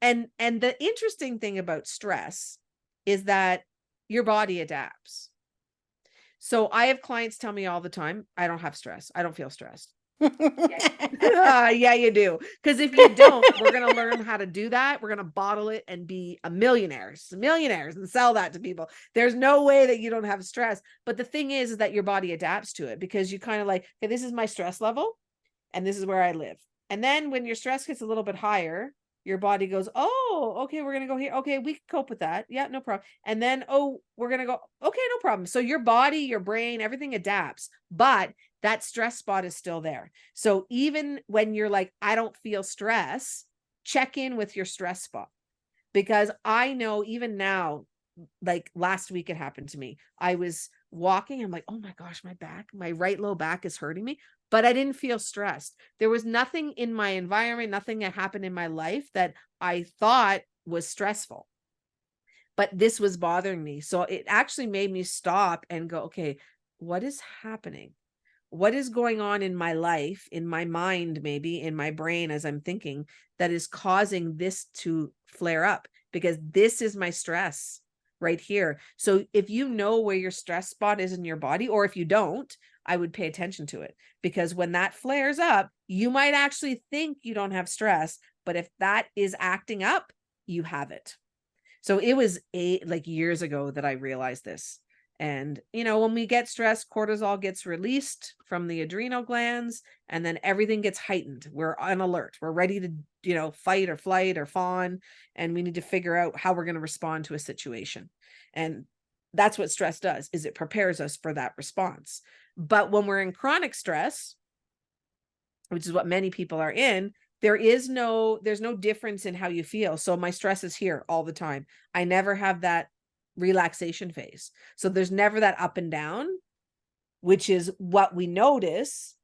And the interesting thing about stress is that your body adapts. So I have clients tell me all the time, I don't have stress. I don't feel stressed. Yeah, you do. Because if you don't, we're going to learn how to do that. We're going to bottle it and be millionaires and sell that to people. There's no way that you don't have stress. But the thing is that your body adapts to it, because you kind of like, okay, this is my stress level and this is where I live. And then when your stress gets a little bit higher, your body goes, oh, okay, we're going to go here. Okay, we can cope with that. Yeah, no problem. And then, oh, we're going to go, okay, no problem. So your body, your brain, everything adapts, but that stress spot is still there. So even when you're like, I don't feel stress, check in with your stress spot. Because I know even now, like last week it happened to me. I was walking, I'm like, oh my gosh, my right low back is hurting me, but I didn't feel stressed. There was nothing in my environment, nothing that happened in my life that I thought was stressful, but this was bothering me. So it actually made me stop and go, okay, what is happening? What is going on in my life, in my mind, maybe in my brain as I'm thinking, that is causing this to flare up? Because this is my stress right here. So if you know where your stress spot is in your body, or if you don't, I would pay attention to it, because when that flares up, you might actually think you don't have stress, but if that is acting up, you have it. So it was years ago that I realized this. And, when we get stressed, cortisol gets released from the adrenal glands, and then everything gets heightened. We're on alert. We're ready to, fight or flight or fawn. And we need to figure out how we're going to respond to a situation. And that's what stress does, is it prepares us for that response. But when we're in chronic stress, which is what many people are in, there's no difference in how you feel. So my stress is here all the time. I never have that relaxation phase. So there's never that up and down, which is what we notice.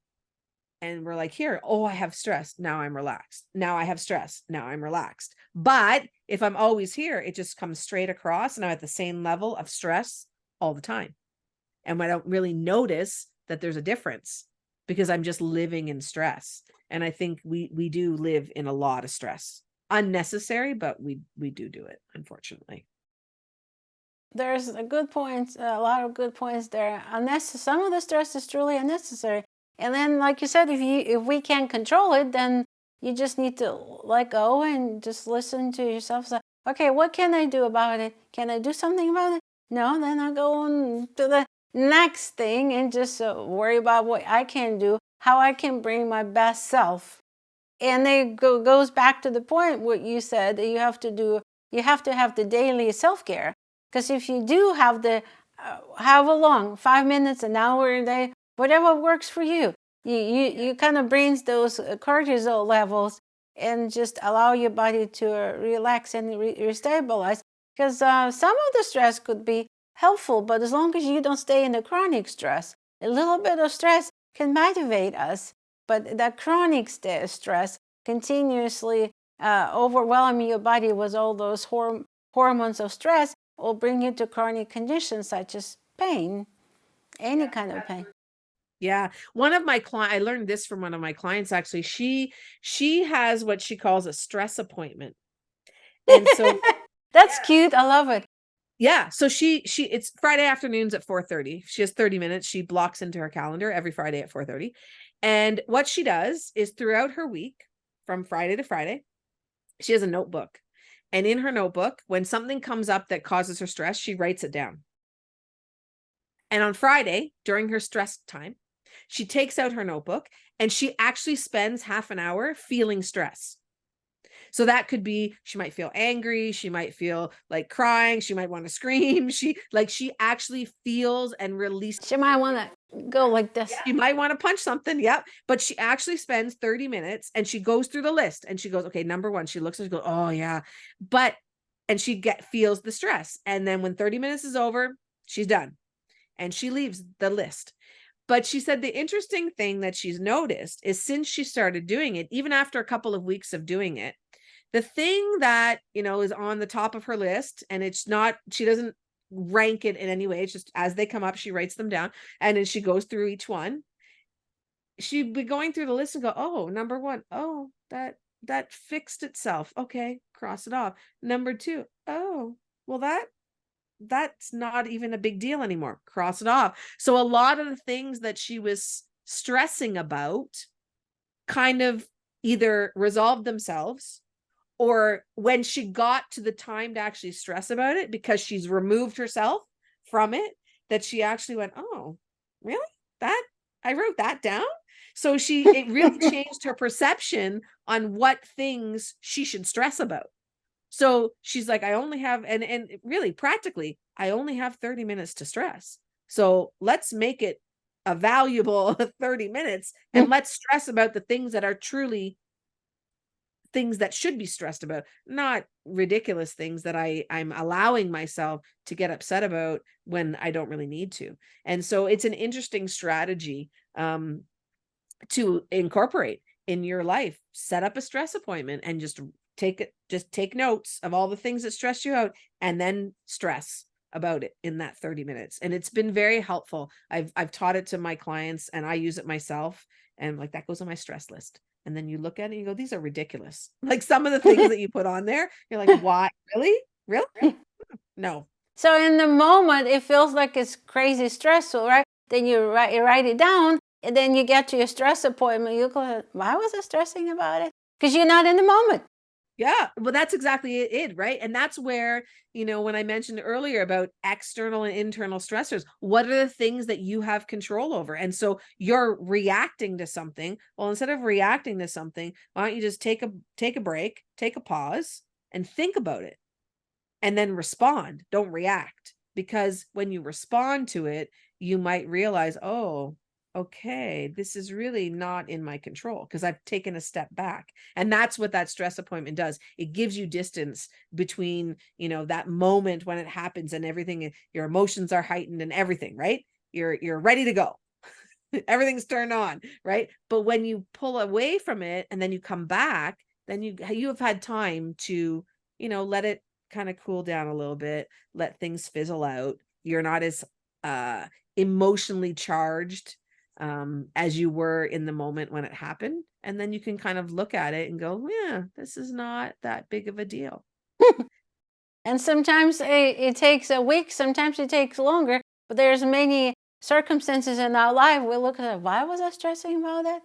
And we're like, here, oh, I have stress. Now I'm relaxed. Now I have stress. Now I'm relaxed. But if I'm always here, it just comes straight across, and I'm at the same level of stress all the time. And I don't really notice that there's a difference, because I'm just living in stress. And I think we do live in a lot of stress. Unnecessary, but we do it, unfortunately. There's a lot of good points there. Some of the stress is truly unnecessary. And then, like you said, if we can't control it, then you just need to let go and just listen to yourself. So, okay, what can I do about it? Can I do something about it? No, then I'll go on to the next thing and just worry about what I can do, how I can bring my best self. And it goes back to the point what you said that you have to have the daily self-care. Because if you do have however long, 5 minutes, an hour a day, whatever works for you, you kind of brings those cortisol levels and just allow your body to relax and restabilize. Because some of the stress could be helpful, but as long as you don't stay in the chronic stress, a little bit of stress can motivate us. But that chronic stress, continuously overwhelming your body with all those hormones of stress, will bring you to chronic conditions such as pain, any kind of pain. Yeah. One of my I learned this from one of my clients, actually. She has what she calls a stress appointment. And so that's cute. I love it. Yeah. So it's Friday afternoons at 4:30. She has 30 minutes. She blocks into her calendar every Friday at 4:30. And what she does is throughout her week, from Friday to Friday, she has a notebook. And in her notebook, when something comes up that causes her stress, she writes it down. And on Friday, during her stress time, she takes out her notebook and she actually spends half an hour feeling stress. So that could be, she might feel angry. She might feel like crying. She might want to scream. She actually feels and releases. She might want to go like this. She might want to punch something. Yep. But she actually spends 30 minutes and she goes through the list and she goes, okay, number one, she looks and she goes, oh yeah. And she feels the stress. And then when 30 minutes is over, she's done. And she leaves the list. But she said the interesting thing that she's noticed is since she started doing it, even after a couple of weeks of doing it, the thing that, is on the top of her list, and it's not, she doesn't rank it in any way. It's just as they come up, she writes them down. And then she goes through each one. She'd be going through the list and go, oh, number one, oh, that fixed itself. Okay, cross it off. Number two, oh, well, that's not even a big deal anymore. Cross it off. So a lot of the things that she was stressing about kind of either resolved themselves, or when she got to the time to actually stress about it, because she's removed herself from it, that she actually went, oh, really? I wrote that down. So it really changed her perception on what things she should stress about. So she's like, I only have, and really practically, I only have 30 minutes to stress. So let's make it a valuable 30 minutes and let's stress about the things that are truly things that should be stressed about, not ridiculous things that I'm allowing myself to get upset about when I don't really need to. And so it's an interesting strategy to incorporate in your life. Set up a stress appointment and just take notes of all the things that stress you out and then stress about it in that 30 minutes. And it's been very helpful. I've taught it to my clients and I use it myself, and like that goes on my stress list. And then you look at it and you go, these are ridiculous. Like some of the things that you put on there, you're like, why? Really? No. So in the moment, it feels like it's crazy stressful, right? Then you write it down, and then you get to your stress appointment. You go, why was I stressing about it? Because you're not in the moment. Yeah, well, that's exactly it, right? And that's where, when I mentioned earlier about external and internal stressors, what are the things that you have control over? And so you're reacting to something. Well, instead of reacting to something, why don't you just take a break, take a pause, and think about it, and then respond. Don't react, because when you respond to it, you might realize, oh, okay, this is really not in my control because I've taken a step back. And that's what that stress appointment does. It gives you distance between, that moment when it happens and everything, your emotions are heightened and everything, right? You're ready to go. Everything's turned on, right? But when you pull away from it and then you come back, then you have had time to, let it kind of cool down a little bit, let things fizzle out. You're not as emotionally charged as you were in the moment when it happened. And then you can kind of look at it and go, yeah, this is not that big of a deal. And sometimes it takes a week, sometimes it takes longer, but there's many circumstances in our life we look at, why was I stressing about that?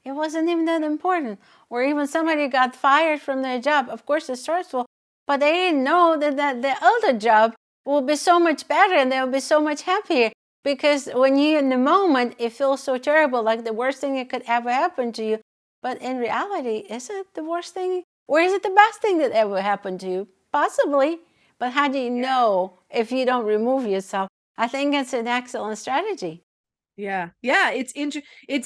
It wasn't even that important. Or even somebody got fired from their job. Of course, it's stressful, but they didn't know that the other job will be so much better and they'll be so much happier. Because when you're in the moment, it feels so terrible, like the worst thing that could ever happen to you. But in reality, is it the worst thing? Or is it the best thing that ever happened to you? Possibly. But how do you know if you don't remove yourself? I think it's an excellent strategy. Yeah. Yeah. It's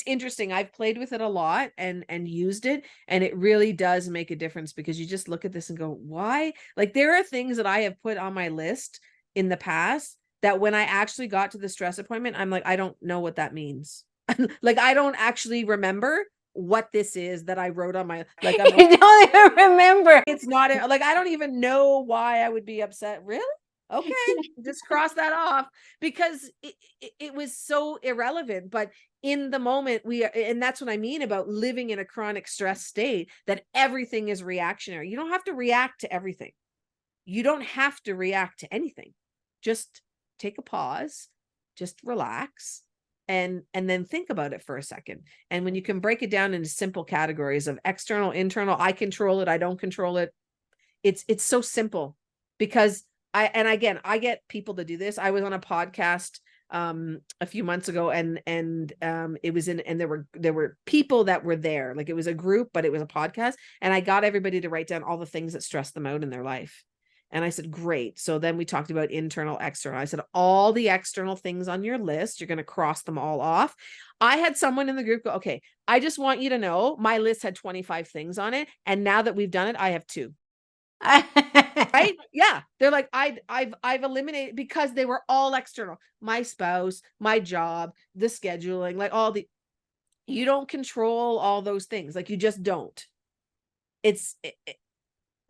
interesting. I've played with it a lot and used it, and it really does make a difference, because you just look at this and go, why? Like, there are things that I have put on my list in the past that when I actually got to the stress appointment, I'm like, I don't know what that means. Like, I don't actually remember what this is that I wrote on my, like, I'm like, You don't even remember. it's not like, I don't even know why I would be upset. Really? Okay, just cross that off, because it was so irrelevant. But in the moment, and that's what I mean about living in a chronic stress state, that everything is reactionary. You don't have to react to everything. You don't have to react to anything. Just take a pause, just relax, and then think about it for a second. And when you can break it down into simple categories of external, internal, I control it, I don't control it. It's so simple, because I get people to do this. I was on a podcast a few months ago, and it was and there were people that were there. Like, it was a group, but it was a podcast, and I got everybody to write down all the things that stress them out in their life. And I said, great. So then we talked about internal, external. I said, all the external things on your list, you're going to cross them all off. I had someone in the group go, okay, I just want you to know my list had 25 things on it, and now that we've done it, I have 2. Right? Yeah. They're like, I've eliminated, because they were all external. My spouse, my job, the scheduling, like you don't control all those things. Like, you just don't.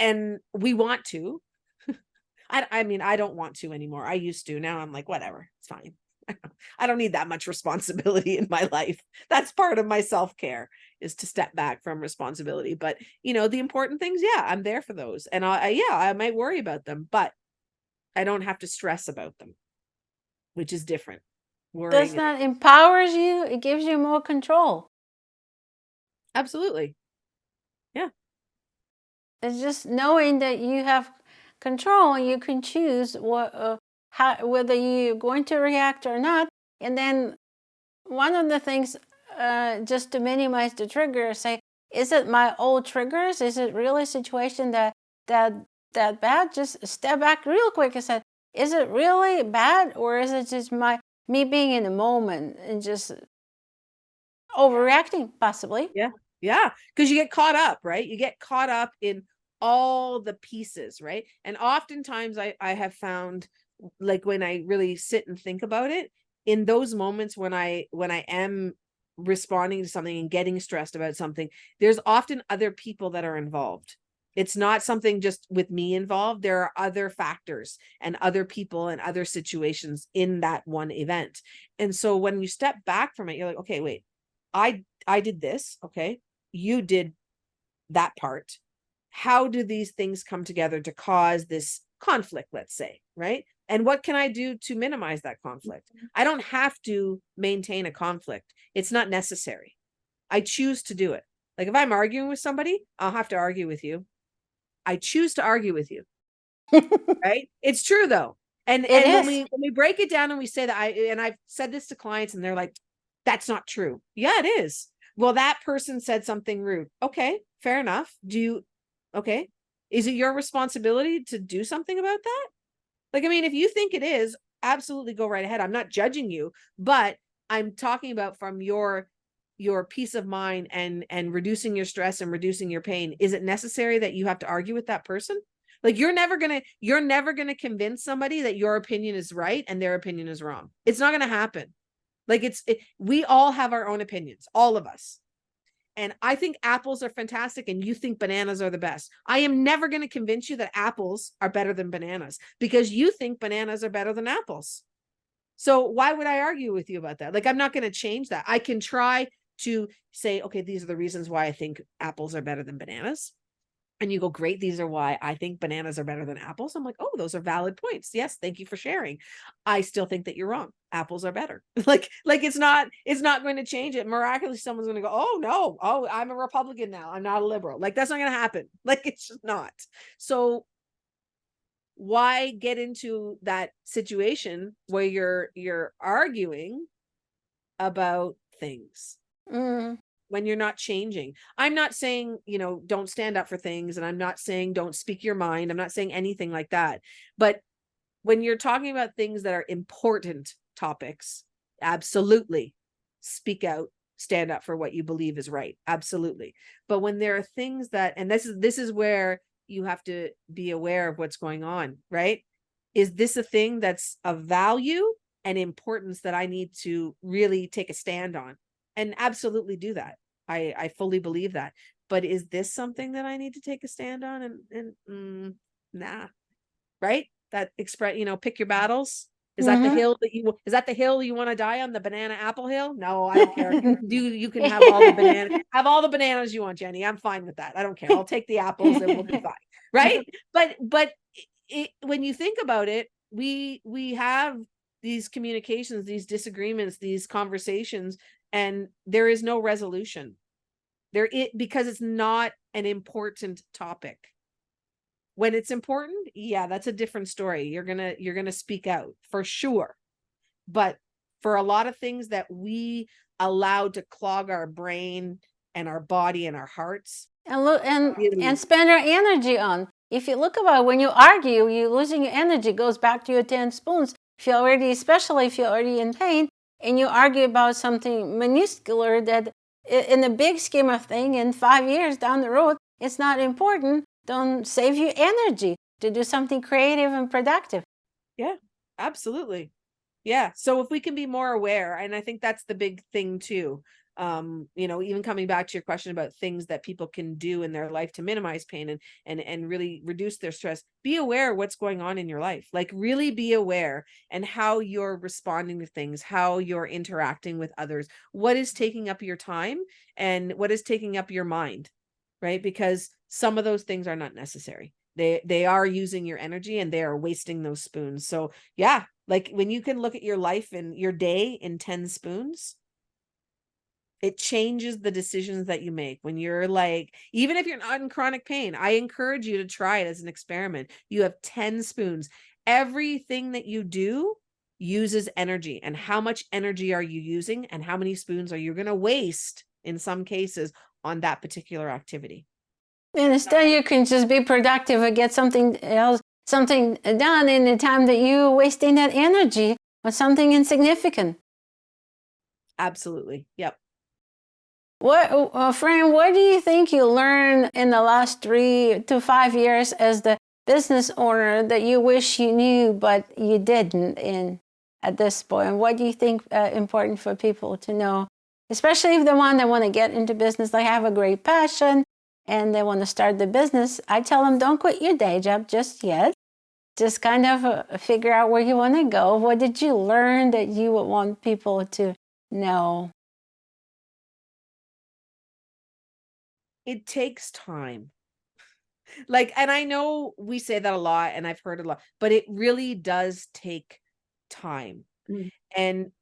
And we want to. I mean, I don't want to anymore. I used to. Now I'm like, whatever, it's fine. I don't need that much responsibility in my life. That's part of my self-care, is to step back from responsibility. But, the important things, yeah, I'm there for those. And I might worry about them, but I don't have to stress about them, which is different. Does Worrying. that empowers you? It gives you more control. Absolutely. Yeah. It's just knowing that you have control and you can choose whether you're going to react or not. And then one of the things, just to minimize the trigger, say, is it my old triggers? Is it really a situation that bad? Just step back real quick and say, is it really bad, or is it just me being in the moment and just overreacting, possibly? Yeah. Yeah. Because you get caught up, right? You get caught up in all the pieces, right? And oftentimes I have found, like, when I really sit and think about it, in those moments when I am responding to something and getting stressed about something, there's often other people that are involved. It's not something just with me involved. There are other factors and other people and other situations in that one event. And so when you step back from it, you're like, okay, wait, I did this. Okay. You did that part. How do these things come together to cause this conflict, let's say, right? And what can I do to minimize that conflict? I don't have to maintain a conflict. It's not necessary. I choose to do it. Like, if I'm arguing with somebody, I'll have to argue with you. I choose to argue with you. Right? It's true though. And It when is. we break it down and we say that, I've said this to clients, and they're like, that's not true. Yeah, it is. Well, that person said something rude. Okay, fair enough. Okay. Is it your responsibility to do something about that? Like, I mean, if you think it is, absolutely go right ahead. I'm not judging you, but I'm talking about from your peace of mind and reducing your stress and reducing your pain. Is it necessary that you have to argue with that person? Like, you're never going to convince somebody that your opinion is right and their opinion is wrong. It's not going to happen. Like, we all have our own opinions, all of us. And I think apples are fantastic, and you think bananas are the best. I am never going to convince you that apples are better than bananas, because you think bananas are better than apples. So why would I argue with you about that? Like, I'm not going to change that. I can try to say, okay, these are the reasons why I think apples are better than bananas. And you go, great, these are why I think bananas are better than apples. I'm like, oh, those are valid points. Yes, thank you for sharing. I still think that you're wrong. Apples are better. like it's not going to change it. Miraculously, someone's going to go, oh no, oh, I'm a Republican now, I'm not a liberal. Like, that's not going to happen. Like, it's just not. So why get into that situation where you're arguing about things when you're not changing? I'm not saying, don't stand up for things, and I'm not saying don't speak your mind. I'm not saying anything like that. But when you're talking about things that are important topics, absolutely speak out, stand up for what you believe is right. Absolutely. But when there are things that, and this is where you have to be aware of what's going on, right? Is this a thing that's of value and importance that I need to really take a stand on? And absolutely do that. I fully believe that. But is this something that I need to take a stand on? And nah, right? That express, pick your battles. Is that the hill you want to die on, the banana apple hill? No, I don't care. You can have all the bananas you want, Jenny. I'm fine with that. I don't care. I'll take the apples and we'll be fine. Right? But when you think about it, we have these communications, these disagreements, these conversations, and there is no resolution because it's not an important topic. When it's important, yeah, that's a different story. You're gonna speak out for sure. But for a lot of things that we allow to clog our brain and our body and our hearts, and spend our energy on. If you look about it, when you argue, you're losing your energy. It goes back to your 10 spoons. Especially if you're already in pain, and you argue about something minuscule that, in the big scheme of things, in 5 years down the road, it's not important. Don't save your energy to do something creative and productive. Yeah, absolutely. Yeah. So if we can be more aware, and I think that's the big thing too, even coming back to your question about things that people can do in their life to minimize pain and really reduce their stress, be aware of what's going on in your life. Like really be aware and how you're responding to things, how you're interacting with others, what is taking up your time and what is taking up your mind, right? Because some of those things are not necessary. They are using your energy and they are wasting those spoons. So yeah, like when you can look at your life and your day in 10 spoons, it changes the decisions that you make. When you're like, even if you're not in chronic pain, I encourage you to try it as an experiment. You have 10 spoons. Everything that you do uses energy. And how much energy are you using? And how many spoons are you going to waste in some cases on that particular activity? And instead, you can just be productive and get something else, something done in the time that you're wasting that energy on something insignificant. Absolutely. Yep. Fran, what do you think you learned in the last 3 to 5 years as the business owner that you wish you knew but you didn't at this point? What do you think important for people to know, especially if the one that want to get into business, they have a great passion and they want to start the business? I tell them, don't quit your day job just yet. Just kind of figure out where you want to go. What did you learn that you would want people to know? It takes time. And I know we say that a lot and I've heard a lot, but it really does take time. Mm-hmm. And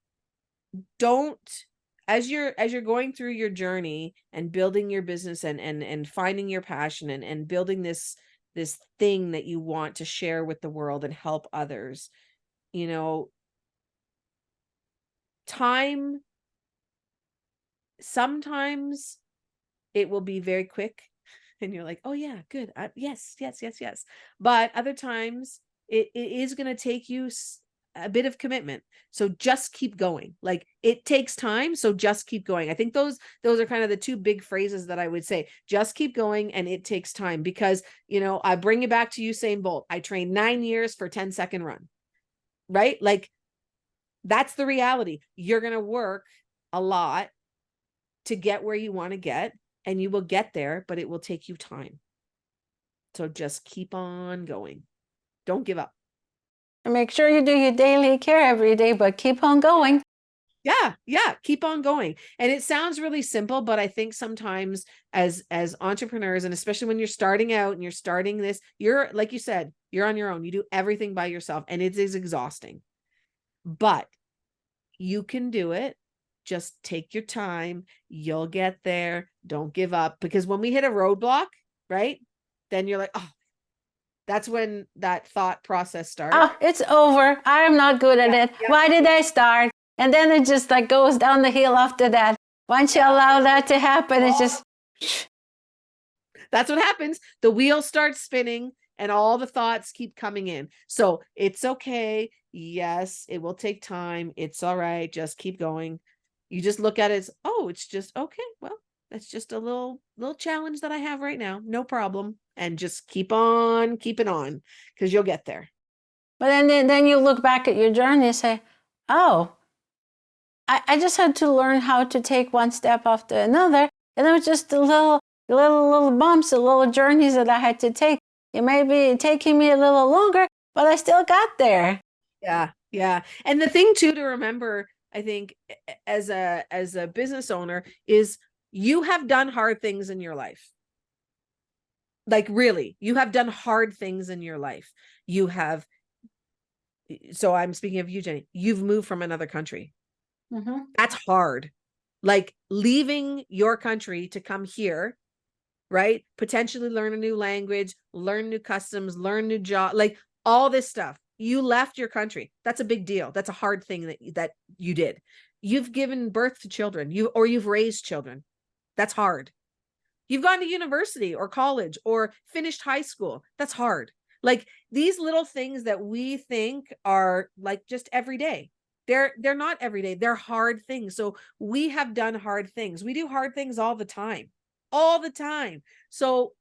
as you're going through your journey and building your business and finding your passion and building this thing that you want to share with the world and help others, time, sometimes it will be very quick and you're like, oh yeah, good. Yes. But other times it is going to take you a bit of commitment. So just keep going. Like it takes time. So just keep going. I think those are kind of the two big phrases that I would say. Just keep going. And it takes time because, I bring it back to Usain Bolt. I trained 9 years for 10-second run, right? Like that's the reality. You're going to work a lot to get where you want to get, and you will get there, but it will take you time. So just keep on going. Don't give up. And make sure you do your daily care every day, but keep on going. Yeah. Keep on going. And it sounds really simple, but I think sometimes as entrepreneurs, and especially when you're starting out and you're starting this, you're, like you said, you're on your own. You do everything by yourself and it is exhausting, but you can do it. Just take your time. You'll get there. Don't give up. Because when we hit a roadblock, right, then you're like, oh, that's when that thought process starts. Oh, it's over. I'm not good at it. Yeah. Why did I start? And then it just goes down the hill after that. Once you allow that to happen, it's just... That's what happens. The wheel starts spinning. and all the thoughts keep coming in. So it's okay. Yes, it will take time. It's all right. Just keep going. You just look at it as, oh, it's just okay. Well, that's just a little challenge that I have right now. No problem. And just keep on keeping on, because you'll get there. But then you look back at your journey and say, oh, I just had to learn how to take one step after another. And it was just the little bumps, the little journeys that I had to take. It may be taking me a little longer, but I still got there. Yeah. Yeah. And the thing too to remember, I think, as a business owner, is you have done hard things in your life. Like, really, you have done hard things in your life. You have. So I'm speaking of you, Jenny. You've moved from another country. Mm-hmm. That's hard. Like, leaving your country to come here, right? Potentially learn a new language, learn new customs, learn new job, like all this stuff. You left your country. That's a big deal. That's a hard thing that you did. You've given birth to children, you've raised children. That's hard. You've gone to university or college or finished high school. That's hard. Like, these little things that we think are like just every day. They're not every day. They're hard things. So we have done hard things. We do hard things all the time. All the time. So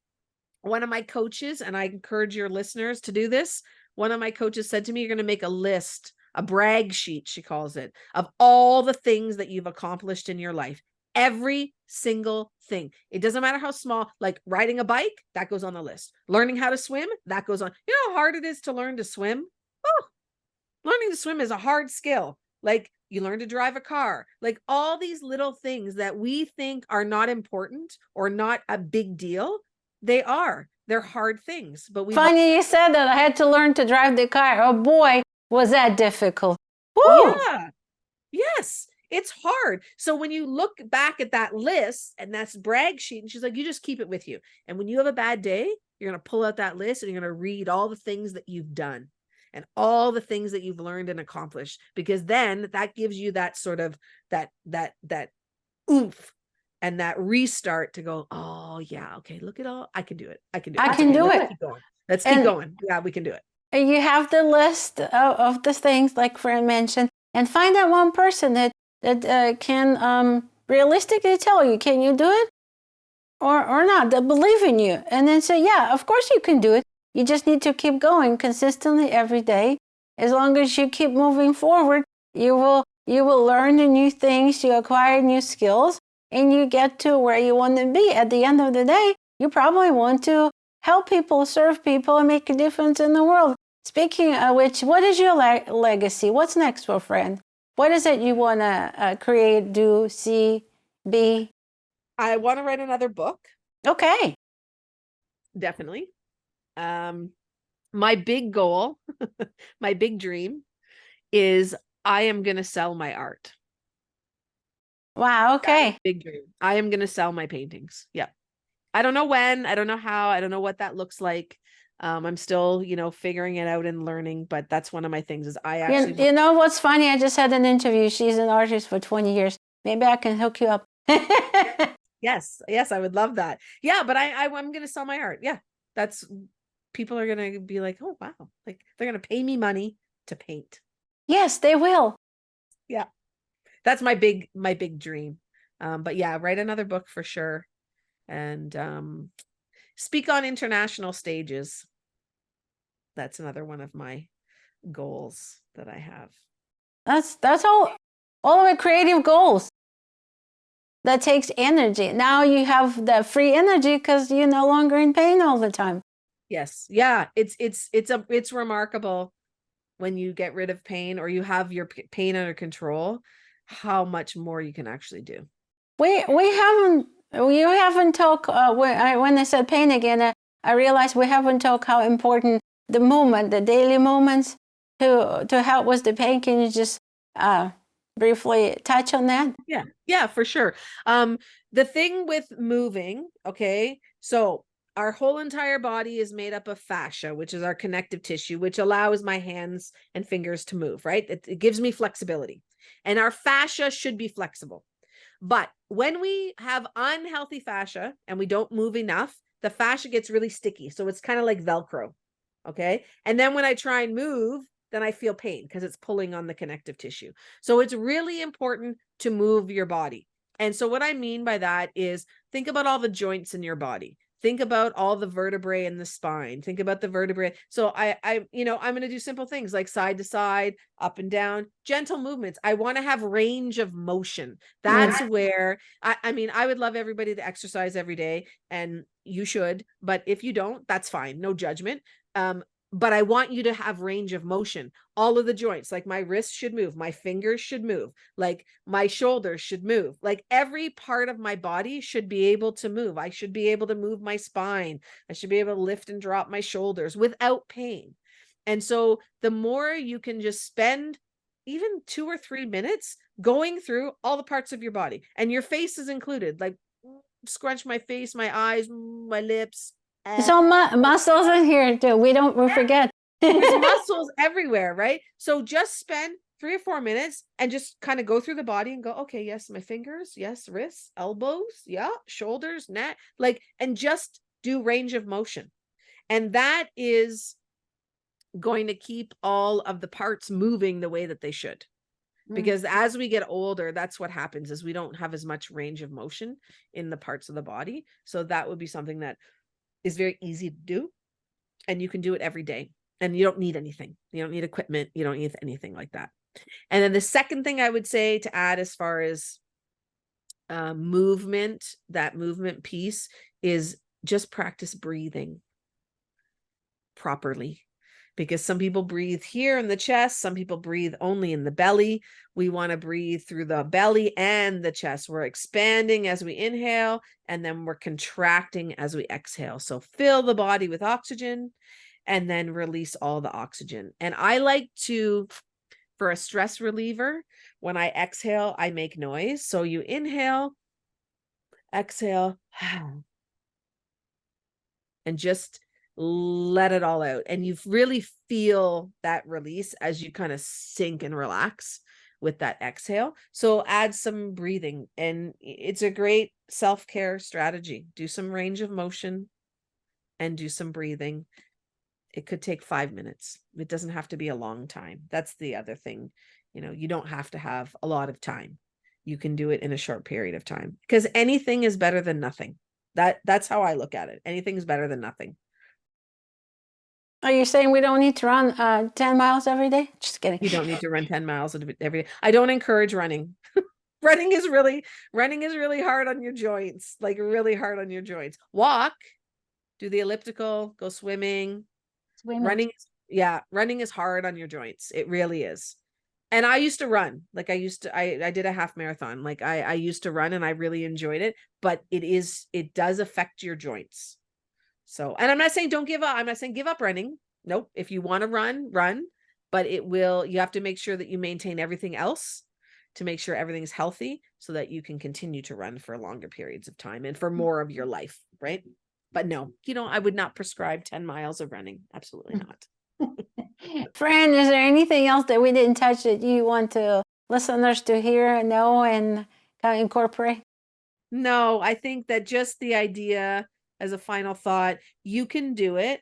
one of my coaches, and I encourage your listeners to do this, one of my coaches said to me, you're going to make a list, a brag sheet, she calls it, of all the things that you've accomplished in your life. Every single thing. It doesn't matter how small, like riding a bike, that goes on the list. Learning how to swim, that goes on. You know how hard it is to learn to swim? Oh, learning to swim is a hard skill. Like, you learn to drive a car, like all these little things that we think are not important or not a big deal. They're hard things, but Funny you said that. I had to learn to drive the car. Oh boy, was that difficult. Woo! Yeah. Yes. It's hard. So when you look back at that list and that's brag sheet, and she's like, you just keep it with you. And when you have a bad day, you're going to pull out that list and you're going to read all the things that you've done and all the things that you've learned and accomplished, because then that gives you that sort of that oomph and that restart to go, oh yeah, okay, look at all, I can do it. I can do it. I can do it. Let's keep going. Yeah, we can do it. You have the list of the things like Fran mentioned, and find that one person that can realistically tell you, can you do it or not, that believe in you, and then say, yeah, of course you can do it. You just need to keep going consistently every day. As long as you keep moving forward, you will learn the new things, you acquire new skills, and you get to where you want to be. At the end of the day, you probably want to help people, serve people, and make a difference in the world. Speaking of which, what is your legacy? What's next for Fran? What is it you want to create, do, see, be? I want to write another book. Okay. Definitely. My big goal, my big dream is I am going to sell my art. Wow. Okay. Big dream. I am going to sell my paintings. Yeah. I don't know when, I don't know how, I don't know what that looks like. I'm still, figuring it out and learning, but that's one of my things is I actually. You know what's funny? I just had an interview. She's an artist for 20 years. Maybe I can hook you up. Yes, I would love that. Yeah, but I'm going to sell my art. Yeah, people are going to be like, oh, wow. Like, they're going to pay me money to paint. Yes, they will. Yeah, that's my big dream. But yeah, write another book for sure. And speak on international stages. That's another one of my goals that I have. That's all of it, creative goals. That takes energy. Now you have that free energy because you're no longer in pain all the time. Yes. Yeah. It's remarkable when you get rid of pain or you have your pain under control, how much more you can actually do. You haven't talked, when I said pain again, I realized we haven't talked how important the movement, the daily movements to help with the pain. Can you just briefly touch on that? Yeah, for sure. The thing with moving, okay, so our whole entire body is made up of fascia, which is our connective tissue, which allows my hands and fingers to move, right? It gives me flexibility. And our fascia should be flexible. But when we have unhealthy fascia and we don't move enough, the fascia gets really sticky. So it's kind of like Velcro. Okay. And then when I try and move, then I feel pain because it's pulling on the connective tissue. So it's really important to move your body. And so what I mean by that is think about all the joints in your body. Think about all the vertebrae in the spine. Think about the vertebrae. So I'm going to do simple things like side to side, up and down, gentle movements. I want to have range of motion. That's where I mean, I would love everybody to exercise every day, and you should, but if you don't, that's fine. No judgment. But I want you to have range of motion. All of the joints, like my wrists should move, my fingers should move, like my shoulders should move, like every part of my body should be able to move. I should be able to move my spine. I should be able to lift and drop my shoulders without pain. And so the more you can just spend even 2 or 3 minutes going through all the parts of your body, and your face is included, like scrunch my face, my eyes, my lips. So muscles in here too. We forget. There's muscles everywhere, right? So just spend 3 or 4 minutes and just kind of go through the body and go, okay, yes, my fingers, yes, wrists, elbows, yeah, shoulders, neck, like, and just do range of motion. And that is going to keep all of the parts moving the way that they should. Because as we get older, that's what happens, is we don't have as much range of motion in the parts of the body. So that would be something that is very easy to do, and you can do it every day, and you don't need anything. You don't need equipment. You don't need anything like that. And then the second thing I would say to add as far as movement, that movement piece, is just practice breathing properly. Because some people breathe here in the chest, some people breathe only in the belly. We want to breathe through the belly and the chest. We're expanding as we inhale, and then we're contracting as we exhale. So fill the body with oxygen and then release all the oxygen. And I like to, for a stress reliever, when I exhale, I make noise. So you inhale, exhale, and just let it all out. And you really feel that release as you kind of sink and relax with that exhale. So add some breathing, and it's a great self-care strategy. Do some range of motion and do some breathing. It could take 5 minutes. It doesn't have to be a long time. That's the other thing. You don't have to have a lot of time. You can do it in a short period of time, because anything is better than nothing. That's how I look at it. Anything is better than nothing. Are you saying we don't need to run 10 miles every day? Just kidding. You don't need to run 10 miles every day. I don't encourage running. running is really hard on your joints, like really hard on your joints. Walk, do the elliptical, go swimming. Running is hard on your joints. It really is. And I used to run. Like I did a half marathon. Like I used to run, and I really enjoyed it, but it does affect your joints. So, and I'm not saying don't give up. I'm not saying give up running. Nope. If you want to run, but you have to make sure that you maintain everything else to make sure everything's healthy, so that you can continue to run for longer periods of time and for more of your life. Right. But no, I would not prescribe 10 miles of running. Absolutely not. Fran, is there anything else that we didn't touch that you want to listeners to hear and know and kind of incorporate? No, I think that just the idea, as a final thought, you can do it.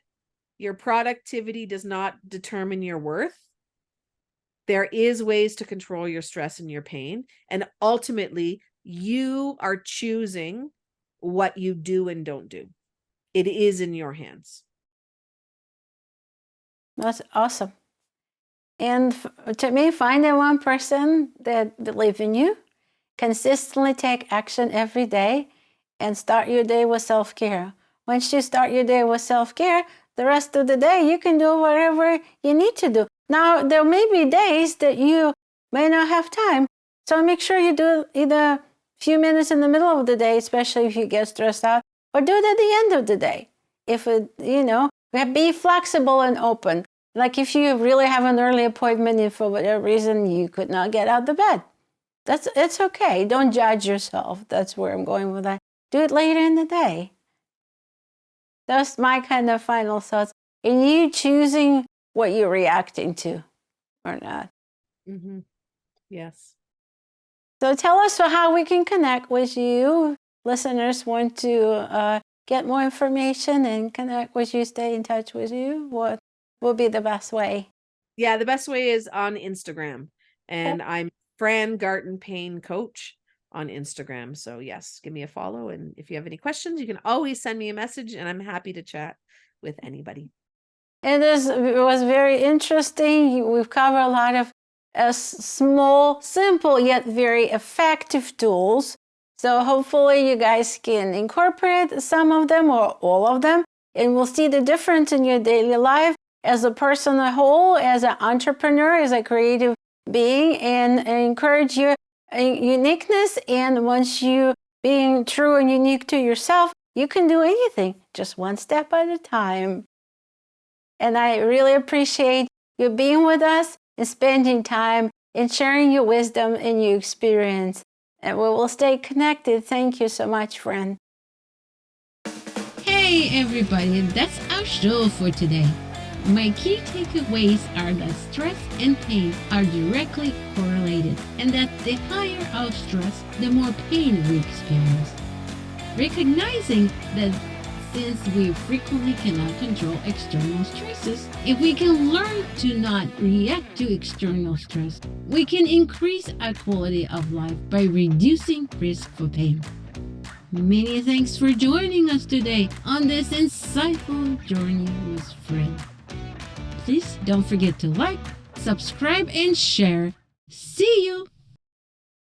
Your productivity does not determine your worth. There is ways to control your stress and your pain. And ultimately, you are choosing what you do and don't do. It is in your hands. That's awesome. And to me, find that one person that believes in you, consistently take action every day, and start your day with self-care. Once you start your day with self-care, the rest of the day you can do whatever you need to do. Now, there may be days that you may not have time, so make sure you do either a few minutes in the middle of the day, especially if you get stressed out, or do it at the end of the day. If be flexible and open. Like if you really have an early appointment and for whatever reason you could not get out of bed, it's okay. Don't judge yourself. That's where I'm going with that. Do it later in the day. That's my kind of final thoughts. And you choosing what you're reacting to or not. Mm-hmm. Yes. So tell us how we can connect with you. Listeners want to get more information and connect with you, stay in touch with you. What will be the best way? Yeah, the best way is on Instagram. And I'm Fran Garton Pain Coach on Instagram. So yes, give me a follow. And if you have any questions, you can always send me a message and I'm happy to chat with anybody. It was very interesting. We've covered a lot of small, simple, yet very effective tools. So hopefully you guys can incorporate some of them or all of them, and we'll see the difference in your daily life as a person as a whole, as an entrepreneur, as a creative being, and encourage your uniqueness. And once you being true and unique to yourself, you can do anything, just one step at a time. And I really appreciate you being with us and spending time and sharing your wisdom and your experience. And we will stay connected. Thank you so much, Fran. Hey everybody, that's our show for today. My key takeaways are that stress and pain are directly correlated, and that the higher our stress, the more pain we experience. Recognizing that since we frequently cannot control external stresses, if we can learn to not react to external stress, we can increase our quality of life by reducing risk for pain. Many thanks for joining us today on this insightful journey with Fran. Please don't forget to like, subscribe, and share. See you